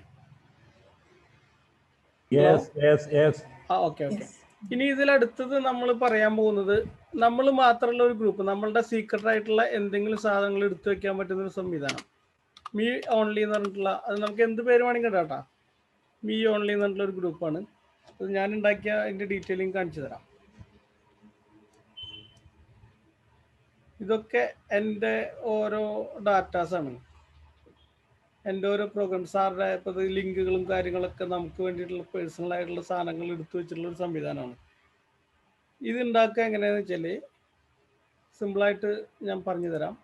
Speaker 3: Yes.
Speaker 5: ഓക്കെ. ഇനി ഇതിലടുത്തത് നമ്മൾ പറയാൻ പോകുന്നത്, നമ്മൾ മാത്രമുള്ള ഒരു ഗ്രൂപ്പ്, നമ്മളുടെ സീക്രട്ട് ആയിട്ടുള്ള എന്തെങ്കിലും സാധനങ്ങൾ എടുത്തു വെക്കാൻ പറ്റുന്ന ഒരു സംവിധാനം, മീ ഓൺലി എന്ന് പറഞ്ഞിട്ടുള്ള, അത് നമുക്ക് എന്ത് പേര് വേണമെങ്കിൽ കേട്ടാ, മീ ഓൺലി എന്ന് പറഞ്ഞിട്ടുള്ള ഒരു ഗ്രൂപ്പാണ്. അത് ഞാൻ ഉണ്ടാക്കിയ അതിൻ്റെ ഡീറ്റെയിലിംഗ് കാണിച്ചു തരാം. ഇതൊക്കെ എൻ്റെ ഓരോ ഡാറ്റാസാണ്, എൻ്റെ ഓരോ പ്രോഗ്രാം. സാറിൻ്റെ ഇപ്പോൾ ലിങ്കുകളും കാര്യങ്ങളൊക്കെ നമുക്ക് വേണ്ടിയിട്ടുള്ള പേഴ്സണൽ ആയിട്ടുള്ള സാധനങ്ങൾ എടുത്തു വെച്ചിട്ടുള്ള ഒരു സംവിധാനമാണ്. ഇത് ഉണ്ടാക്കുക എങ്ങനെയാണെന്ന് വെച്ചാൽ സിമ്പിളായിട്ട് ഞാൻ പറഞ്ഞു തരാം.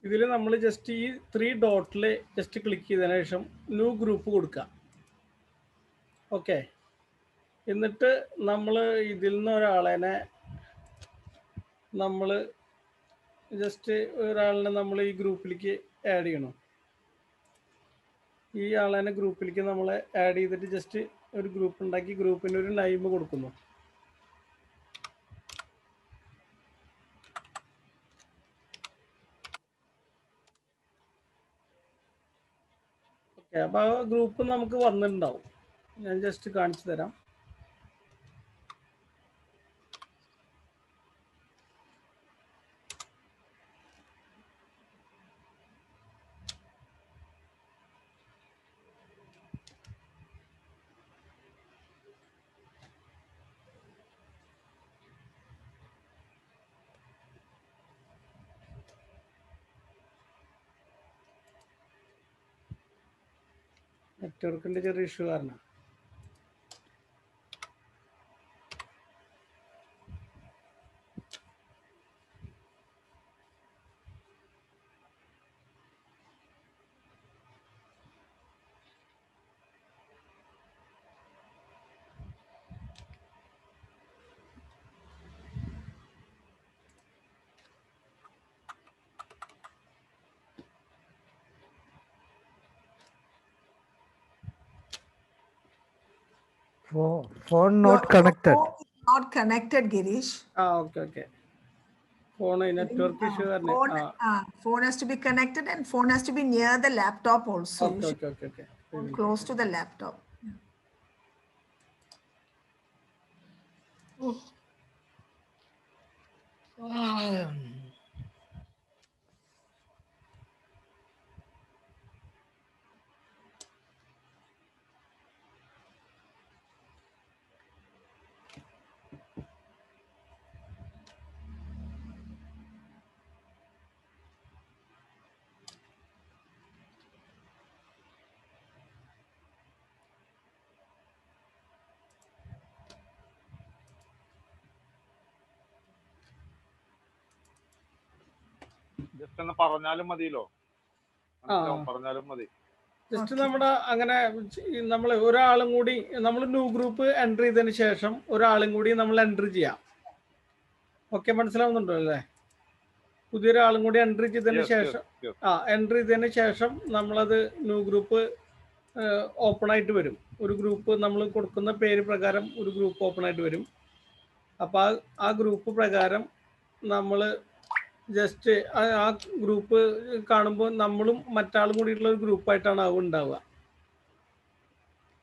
Speaker 5: ഇതിൽ നമ്മൾ ജസ്റ്റ് ഈ 3 ഡോട്ടിൽ ജസ്റ്റ് ക്ലിക്ക് ചെയ്തതിന് ശേഷം ന്യൂ ഗ്രൂപ്പ് കൊടുക്കുക. ഓക്കെ, എന്നിട്ട് നമ്മൾ ഇതിൽ നിന്ന് ഒരാളെ നമ്മൾ ജസ്റ്റ് ഒരാളിനെ നമ്മൾ ഈ ഗ്രൂപ്പിലേക്ക് ആഡ് ചെയ്യണം. ഈ ആളെ ഗ്രൂപ്പിലേക്ക് നമ്മൾ ആഡ് ചെയ്തിട്ട് ജസ്റ്റ് ഒരു ഗ്രൂപ്പ് ഉണ്ടാക്കി ഗ്രൂപ്പിന് ഒരു നെയിം കൊടുക്കുന്നു. ഓക്കെ, അപ്പോൾ ആ ഗ്രൂപ്പ് നമുക്ക് വന്നിട്ടുണ്ടാവും. ഞാൻ ജസ്റ്റ് കാണിച്ചു തരാം. നെറ്റ്വർക്കിന്റെ ചെറിയ ഇഷ്യൂ കാരണം.
Speaker 8: Phone not connected.
Speaker 1: Phone is not connected, Girish.
Speaker 5: Okay. Phone network issue കാരണം.
Speaker 1: Phone has to be connected and phone has to be near the laptop also.
Speaker 5: Okay.
Speaker 1: Phone close to the laptop.
Speaker 9: Just ഒന്ന് പറഞ്ഞാലും മതിയല്ലോ. പറഞ്ഞാലും മതി.
Speaker 5: Just നമ്മുടെ അങ്ങനെ നമ്മൾ ഒരാളും കൂടി നമ്മൾ ന്യൂ ഗ്രൂപ്പ് എൻ്റർ ചെയ്തതിന് ശേഷം ഒരാളും കൂടി നമ്മൾ എൻ്റർ ചെയ്യാം. ഓക്കെ, മനസ്സിലാവുന്നുണ്ടോ അല്ലേ? പുതിയൊരാളും കൂടി എൻ്റർ ചെയ്തതിന് ശേഷം എൻ്റർ ചെയ്തതിന് ശേഷം നമ്മളത് ന്യൂ ഗ്രൂപ്പ് ഓപ്പൺ ആയിട്ട് വരും. ഒരു ഗ്രൂപ്പ് നമ്മൾ കൊടുക്കുന്ന പേര് പ്രകാരം ഒരു ഗ്രൂപ്പ് ഓപ്പൺ ആയിട്ട് വരും. അപ്പോൾ ആ ഗ്രൂപ്പ് പ്രകാരം നമ്മൾ ജസ്റ്റ് ആ ഗ്രൂപ്പ് കാണുമ്പോൾ നമ്മളും മറ്റാളും കൂടിയിട്ടുള്ള ഒരു ഗ്രൂപ്പായിട്ടാണ് അത് ഉണ്ടാവുക.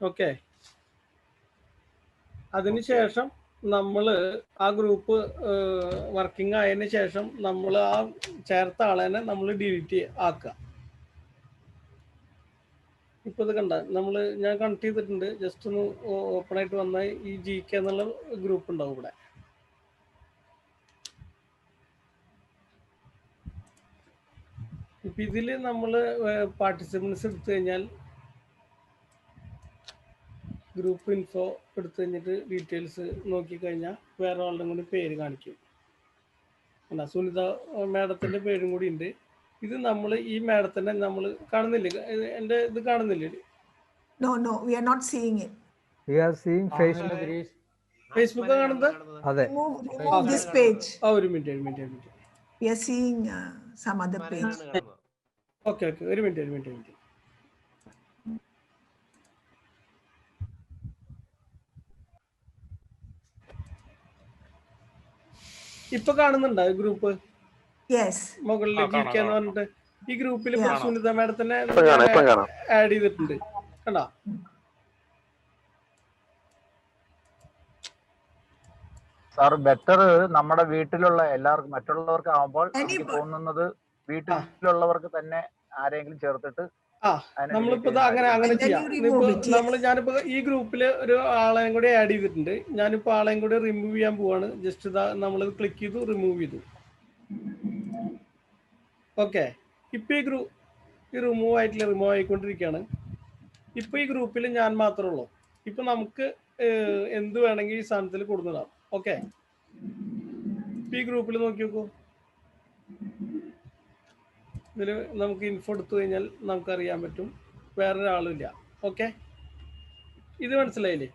Speaker 5: ഓക്കെ, അതിനുശേഷം നമ്മൾ ആ ഗ്രൂപ്പ് വർക്കിംഗ് ആയതിന് ശേഷം നമ്മൾ ആ ചേർത്ത ആളെ നമ്മൾ ഡിലീറ്റ് ആക്കുക. ഇപ്പോൾ ഇത് കണ്ട ഞാൻ കണക്ട് ചെയ്തിട്ടുണ്ട്. ജസ്റ്റ് ഒന്ന് ഓപ്പൺ ആയിട്ട് വന്നാൽ ഈ GK എന്നുള്ള ഗ്രൂപ്പ് ഉണ്ടാവും ഇവിടെ. ഇപ്പം ഇതിൽ നമ്മൾ പാർട്ടിസിപ്പൻസ് എടുത്തു കഴിഞ്ഞാൽ ഗ്രൂപ്പ് ഇൻഫോ എടുത്തു കഴിഞ്ഞിട്ട് ഡീറ്റെയിൽസ് നോക്കിക്കഴിഞ്ഞാൽ വേറെ ആളുടെ കൂടി പേര് കാണിക്കും. അല്ല, സുനിത മാഡത്തിൻ്റെ പേരും കൂടി ഉണ്ട്. ഇത് നമ്മൾ ഈ മാഡത്തിനെ നമ്മൾ കാണുന്നില്ലേ? എൻ്റെ ഇത് കാണുന്നില്ലേ?
Speaker 1: No, we are not seeing it.
Speaker 8: We are seeing Facebook.
Speaker 5: Facebook കാണുന്നത്.
Speaker 8: അതെ.
Speaker 1: Remove this page.
Speaker 5: ഒരു minute.
Speaker 1: We are seeing some other page.
Speaker 5: Okay, ഒരു മിനിറ്റ്. ഇപ്പൊ കാണുന്നുണ്ടോ ഗ്രൂപ്പ്?
Speaker 1: Yes.
Speaker 5: മുകളിൽ GK എന്ന് പറഞ്ഞിട്ട് ഈ ഗ്രൂപ്പിൽ സുനിത മാഡത്തിനെ ആഡ് ചെയ്തിട്ടുണ്ട്. കണ്ടോ?
Speaker 10: സാർ ബെറ്റർ നമ്മുടെ വീട്ടിലുള്ള എല്ലാവർക്കും മറ്റുള്ളവർക്ക് ആവുമ്പോൾ എനിക്ക് തോന്നുന്നത് വീട്ടിലുള്ളവർക്ക് തന്നെ ആരെങ്കിലും ചേർത്തിട്ട്
Speaker 5: നമ്മളിപ്പോ അങ്ങനെ ചെയ്യാം. ഞാനിപ്പോ ഈ ഗ്രൂപ്പില് ഒരു ആളെയും കൂടി ആഡ് ചെയ്തിട്ടുണ്ട്. ഞാനിപ്പോ ആളെയും കൂടി റിമൂവ് ചെയ്യാൻ പോവാണ്. ജസ്റ്റ് നമ്മളിത് ക്ലിക്ക് ചെയ്തു, റിമൂവ് ചെയ്തു. ഓക്കെ, ഇപ്പൊ ഈ റിമൂവ് ആയിക്കൊണ്ടിരിക്കുകയാണ്. ഇപ്പൊ ഈ ഗ്രൂപ്പിൽ ഞാൻ മാത്രമേ ഉള്ളൂ. ഇപ്പൊ നമുക്ക് എന്ത് വേണമെങ്കിൽ ഈ സാധനത്തിൽ കൊടുത്തിടാം. ഓക്കെ, ഈ ഗ്രൂപ്പിൽ നോക്കി നോക്കൂ. ഇതിൽ നമുക്ക് ഇൻഫോ എടുത്തു കഴിഞ്ഞാൽ നമുക്കറിയാൻ പറ്റും വേറൊരാളും ഇല്ല. ഓക്കെ, ഇത് മനസ്സിലായില്ലേ?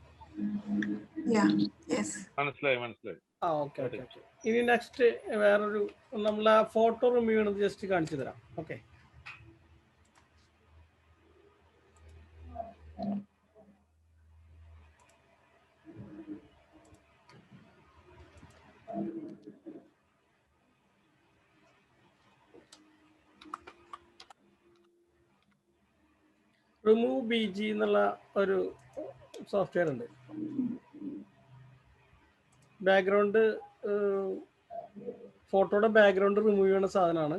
Speaker 1: Yeah, yes.
Speaker 9: മനസ്സിലായി മനസ്സിലായി.
Speaker 5: ആ ഓക്കെ ഓക്കെ ഓക്കെ. ഇനി നെക്സ്റ്റ് വേറൊരു നമ്മൾ ആ ഫോട്ടോ റിമൂവ് ചെയ്യണത് ജസ്റ്റ് കാണിച്ചു തരാം. ഓക്കെ. റിമൂവ് BG എന്നുള്ള ഒരു സോഫ്റ്റ്വെയർ ഉണ്ട്. ബാക്ക്ഗ്രൗണ്ട് ഫോട്ടോയുടെ ബാക്ക്ഗ്രൗണ്ട് റിമൂവ് ചെയ്യുന്ന സാധനമാണ്.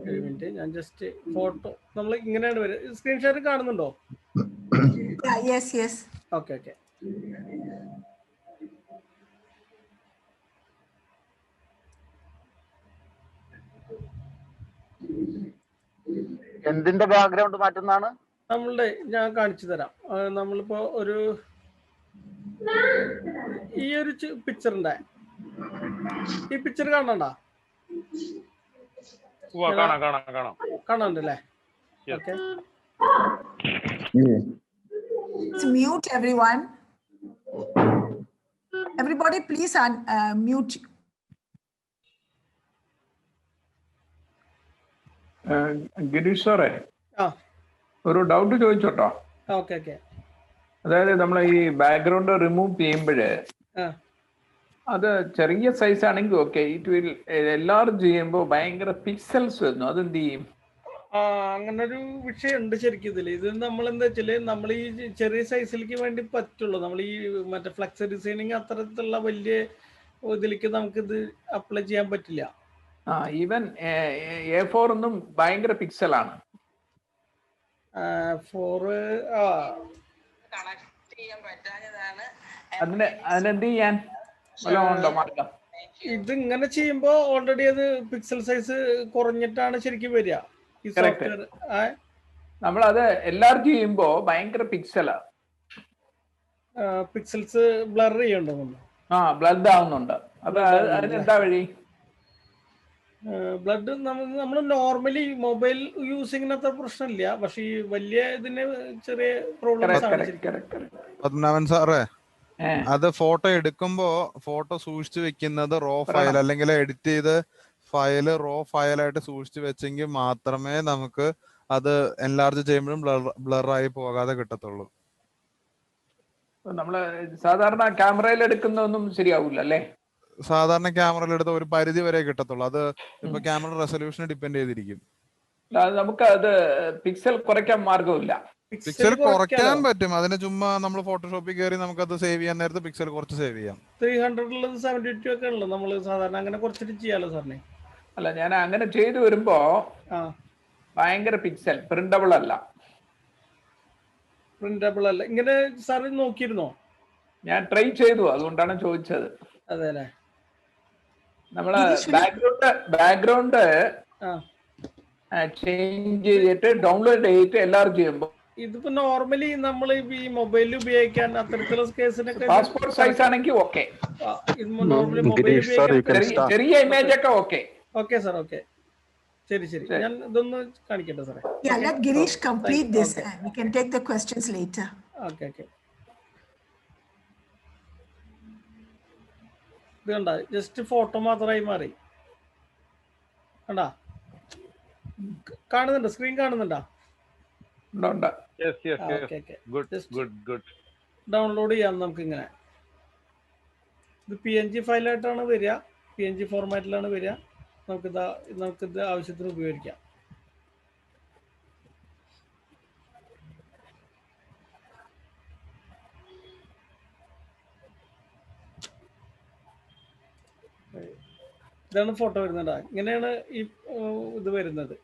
Speaker 5: ഒരു മിനിറ്റ്, ഞാൻ ജസ്റ്റ് ഫോട്ടോ നമ്മൾ ഇങ്ങനെയാണ് വരിക. സ്ക്രീൻഷോട്ട് കാണുന്നുണ്ടോ?
Speaker 1: Yeah, yes, yes.
Speaker 5: Okay okay.
Speaker 10: എന്തിന്റെ ബാക്ക്ഗ്രൗണ്ട് മാറ്റുന്നതാണ്?
Speaker 5: നമ്മളുടെ ഞാൻ കാണിച്ചു തരാം. നമ്മളിപ്പോ ഒരു ഈ ഒരു പിക്ചറിന്റെ ഈ പിക്ചർ കാണണ്ട?
Speaker 9: കാണാം കാണാം കാണാം.
Speaker 5: കാണാണ്ടല്ലേ? Okay.
Speaker 1: Let's mute everyone. Everybody, please mute.
Speaker 3: Girish സാറേ,
Speaker 5: ആ
Speaker 3: ഒരു ഡൗട്ട് ചോദിച്ചോട്ടോ.
Speaker 5: Okay okay.
Speaker 3: അതായത് നമ്മൾ ഈ ബാക്ക്ഗ്രൗണ്ട് റിമൂവ് ചെയ്യുമ്പോഴ് അത് ചെറിയ സൈസ് ആണെങ്കിൽ ഓക്കെ, ഇറ്റ് വിൽ എല്ലാവരും ചെയ്യുമ്പോൾ ഭയങ്കര പിക്സൽസ് വരുന്നു, അതെന്ത് ചെയ്യും?
Speaker 5: അങ്ങനെ ഒരു വിഷയം ഉണ്ട് ശരിക്കും ഇതിൽ. ഇത് നമ്മൾ എന്താ വെച്ചാല് നമ്മൾ ഈ ചെറിയ സൈസിലേക്ക് വേണ്ടി പറ്റുള്ളൂ. നമ്മൾ ഈ മറ്റേ ഫ്ലെക്സ് ഡിസൈനിങ് അത്തരത്തിലുള്ള വലിയ ഇതിലേക്ക് നമുക്ക് ഇത് അപ്ലൈ ചെയ്യാൻ പറ്റില്ല.
Speaker 3: ഈവൻ A4 ഒന്നും ഭയങ്കര പിക്സലാണ്. അതിനെന്ത് ചെയ്യാൻ ഉണ്ടോ മാർഗം?
Speaker 5: ഇത് ഇങ്ങനെ ചെയ്യുമ്പോ ഓൾറെഡി അത് പിക്സൽ സൈസ് കുറഞ്ഞിട്ടാണ് ശരിക്കും വരിക. ഈ സോഫ്റ്റ്വെയർ
Speaker 3: നമ്മളത് എല്ലാവരും ചെയ്യുമ്പോ ഭയങ്കര പിക്സലാ,
Speaker 5: പിക്സൽസ് ബ്ലർ ചെയ്യണ്ടോ?
Speaker 3: ബ്ലഡ് ആവുന്നുണ്ട്. അപ്പൊ അതിനെന്താ വഴി?
Speaker 5: ബ്ലഡ് നമ്മൾ നോർമലി മൊബൈൽ യൂസിങ്ങിന് അത്ര പ്രശ്നമില്ല, പക്ഷെ ഈ വലിയ ഇതിന് ചെറിയ പ്രോബ്ലംസ് ആണ്.
Speaker 11: പത്മനാഭൻ സാറേ, അത് ഫോട്ടോ എടുക്കുമ്പോ ഫോട്ടോ സൂക്ഷിച്ചു വെക്കുന്നത് റോ ഫയൽ അല്ലെങ്കിൽ എഡിറ്റ് ചെയ്ത് ഫയല് റോ ഫയലായിട്ട് സൂക്ഷിച്ചു വെച്ചെങ്കിൽ മാത്രമേ നമുക്ക് അത് എൻലാർജ് ചെയ്യുമ്പോഴും ബ്ലറായി പോകാതെ കിട്ടത്തുള്ളൂ.
Speaker 3: നമ്മള് സാധാരണ ക്യാമറയിൽ എടുക്കുന്നൊന്നും ശരിയാവൂല അല്ലേ?
Speaker 11: സാധാരണ ക്യാമറയിൽ എടുത്ത ഒരു പരിധി വരെ കിട്ടത്തുള്ളൂ. അത് ഇപ്പൊ ക്യാമറ റെസൊല്യൂഷനെ ഡിപ്പെൻഡ് ചെയ്തിരിക്കും.
Speaker 3: നമുക്ക് അത് പിക്സൽ കുറയ്ക്കാൻ മാർഗമില്ല.
Speaker 11: പിക്സൽ കുറയ്ക്കാൻ പറ്റും. അതിന് ചുമ്മാ നമ്മൾ ഫോട്ടോഷോപ്പിൽ കയറി നമുക്ക് അത് സേവ് ചെയ്യാൻ നേരത്തെ പിക്സൽ കുറച്ച് സേവ് ചെയ്യാം.
Speaker 5: 300 72 ഒക്കെ ഉള്ളു. നമ്മൾ സാധാരണ അങ്ങനെ കുറച്ചിട്ട് ചെയ്യാലോ സാറിനെ?
Speaker 3: അല്ല, ഞാൻ അങ്ങനെ ചെയ്തു വരുമ്പോ ഭയങ്കര പിക്സൽ പ്രിന്റബിൾ അല്ല.
Speaker 5: പ്രിന്റബിൾ അല്ല. ഇങ്ങനെ സാറ് നോക്കിയിരുന്നോ?
Speaker 3: ഞാൻ ട്രൈ ചെയ്തു, അതുകൊണ്ടാണ് ചോദിച്ചത്.
Speaker 5: അതെ അല്ലേ?
Speaker 3: നമ്മള് ബാക്ക്ഗ്രൗണ്ട് ചേഞ്ച് ചെയ്തിട്ട് ഡൗൺലോഡ് ചെയ്തിട്ട് എല്ലാവരും ചെയ്യുമ്പോ
Speaker 5: ഇതിപ്പോ നോർമലി നമ്മൾ ഈ മൊബൈലിൽ ഉപയോഗിക്കാൻ അത്തരത്തിലുള്ള കേസിനൊക്കെ
Speaker 3: പാസ്പോർട്ട് സൈസ് ആണെങ്കിൽ ഓക്കെ,
Speaker 5: നോർമലി മൊബൈൽ
Speaker 3: ചെറിയ ഇമേജ് ഒക്കെ ഓക്കെ.
Speaker 5: ഓക്കെ സാർ, ഓക്കെ, ശരി ശരി. ഞാൻ ഇതൊന്ന് കാണിക്കട്ടെ സാറേ?
Speaker 1: Yeah, let Girish complete this. We can take the questions later.
Speaker 5: Okay okay. ഇത് കണ്ട, ജസ്റ്റ് ഫോട്ടോ മാത്രമായി മാറി. കണ്ടാ? കാണുന്നുണ്ടോ? സ്ക്രീൻ കാണുന്നുണ്ടോ? ഡൗൺലോഡ് ചെയ്യാം നമുക്ക് ഇങ്ങനെ. ഇത് PNG ഫയലായിട്ടാണ് വരിക, PNG ഫോർമാറ്റിലാണ് വരിക. നമുക്കിത് ആവശ്യത്തിന് ഉപയോഗിക്കാം. ഇതാണ് ഫോട്ടോ വരുന്നത്. ഇങ്ങനെയാണ് ഈ ഇത് വരുന്നത്.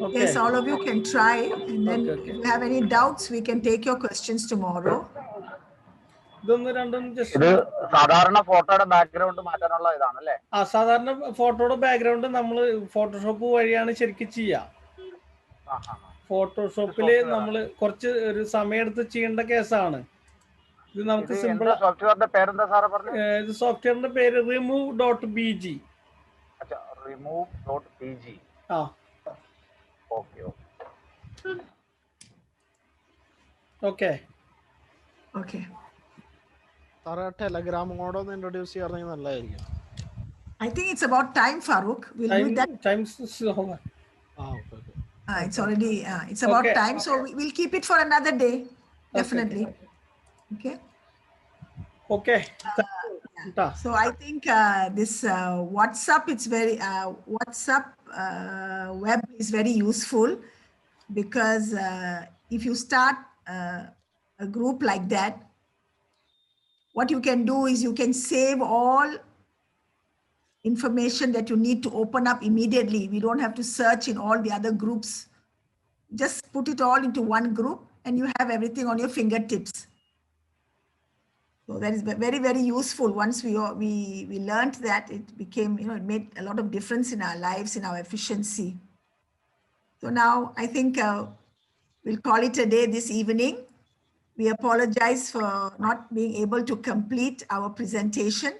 Speaker 1: Okay. Yes, all of you can try, and then if you have any doubts, we can take your questions tomorrow.
Speaker 5: ഇതൊന്ന് രണ്ടും ജസ്റ്റ്
Speaker 10: ഇത് സാധാരണ ഫോട്ടോയുടെ ബാക്ക്ഗ്രൗണ്ട് മാറ്റാനുള്ള ഇതാണല്ലേ?
Speaker 5: സാധാരണ ഫോട്ടോയുടെ ബാക്ക്ഗ്രൗണ്ട് നമ്മൾ ഫോട്ടോഷോപ്പ് വഴിയാണ് ശരിക്കും ചെയ്യുക. ഫോട്ടോഷോപ്പില് നമ്മൾ കുറച്ച് ഒരു സമയം എടുത്ത് ചെയ്യേണ്ട കേസാണ് ഇത്. നമുക്ക് സിമ്പിൾ.
Speaker 10: സോഫ്റ്റ്വെയറിന്റെ പേരെന്താ സാറേ പറഞ്ഞു?
Speaker 5: ഇത് സോഫ്റ്റ്വെയറിന്റെ പേര് remove.bg.
Speaker 10: remove.bg.
Speaker 5: ഓക്കെ.
Speaker 1: Okay.
Speaker 12: സാറേ ടെലഗ്രാം കൂടെ ഒന്ന് ഇൻട്രൊഡ്യൂസ് ചെയ്യാറുണ്ടെങ്കിൽ നല്ലതായിരിക്കും.
Speaker 1: I think it's about time, Farooq. We'll do that.
Speaker 5: Time's slow.
Speaker 12: Okay.
Speaker 1: It's already, it's about
Speaker 5: Okay.
Speaker 1: time. So we'll keep it for another day. Definitely. Okay.
Speaker 5: Okay.
Speaker 1: So I think this WhatsApp, it's very, WhatsApp web is very useful because if you start a group like that, what you can do is you can save all information that you need to open up immediately. We don't have to search in all the other groups. Just put it all into one group and you have everything on your fingertips. So that is very, very useful. Once we learned that, it became, it made a lot of difference in our lives, in our efficiency. So now I think we'll call it a day this evening. We apologize for not being able to complete our presentation,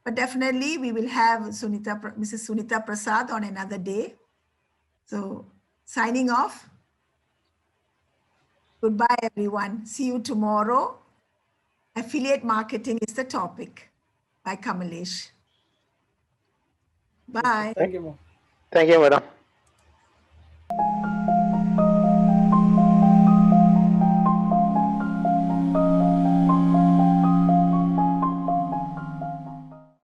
Speaker 1: but definitely we will have Mrs. Sunita Prasad on another day. So signing off. Goodbye, everyone. See you tomorrow. Affiliate marketing is the topic by Kamalesh. Bye.
Speaker 5: Thank you, ma'am.
Speaker 6: Thank you, madam.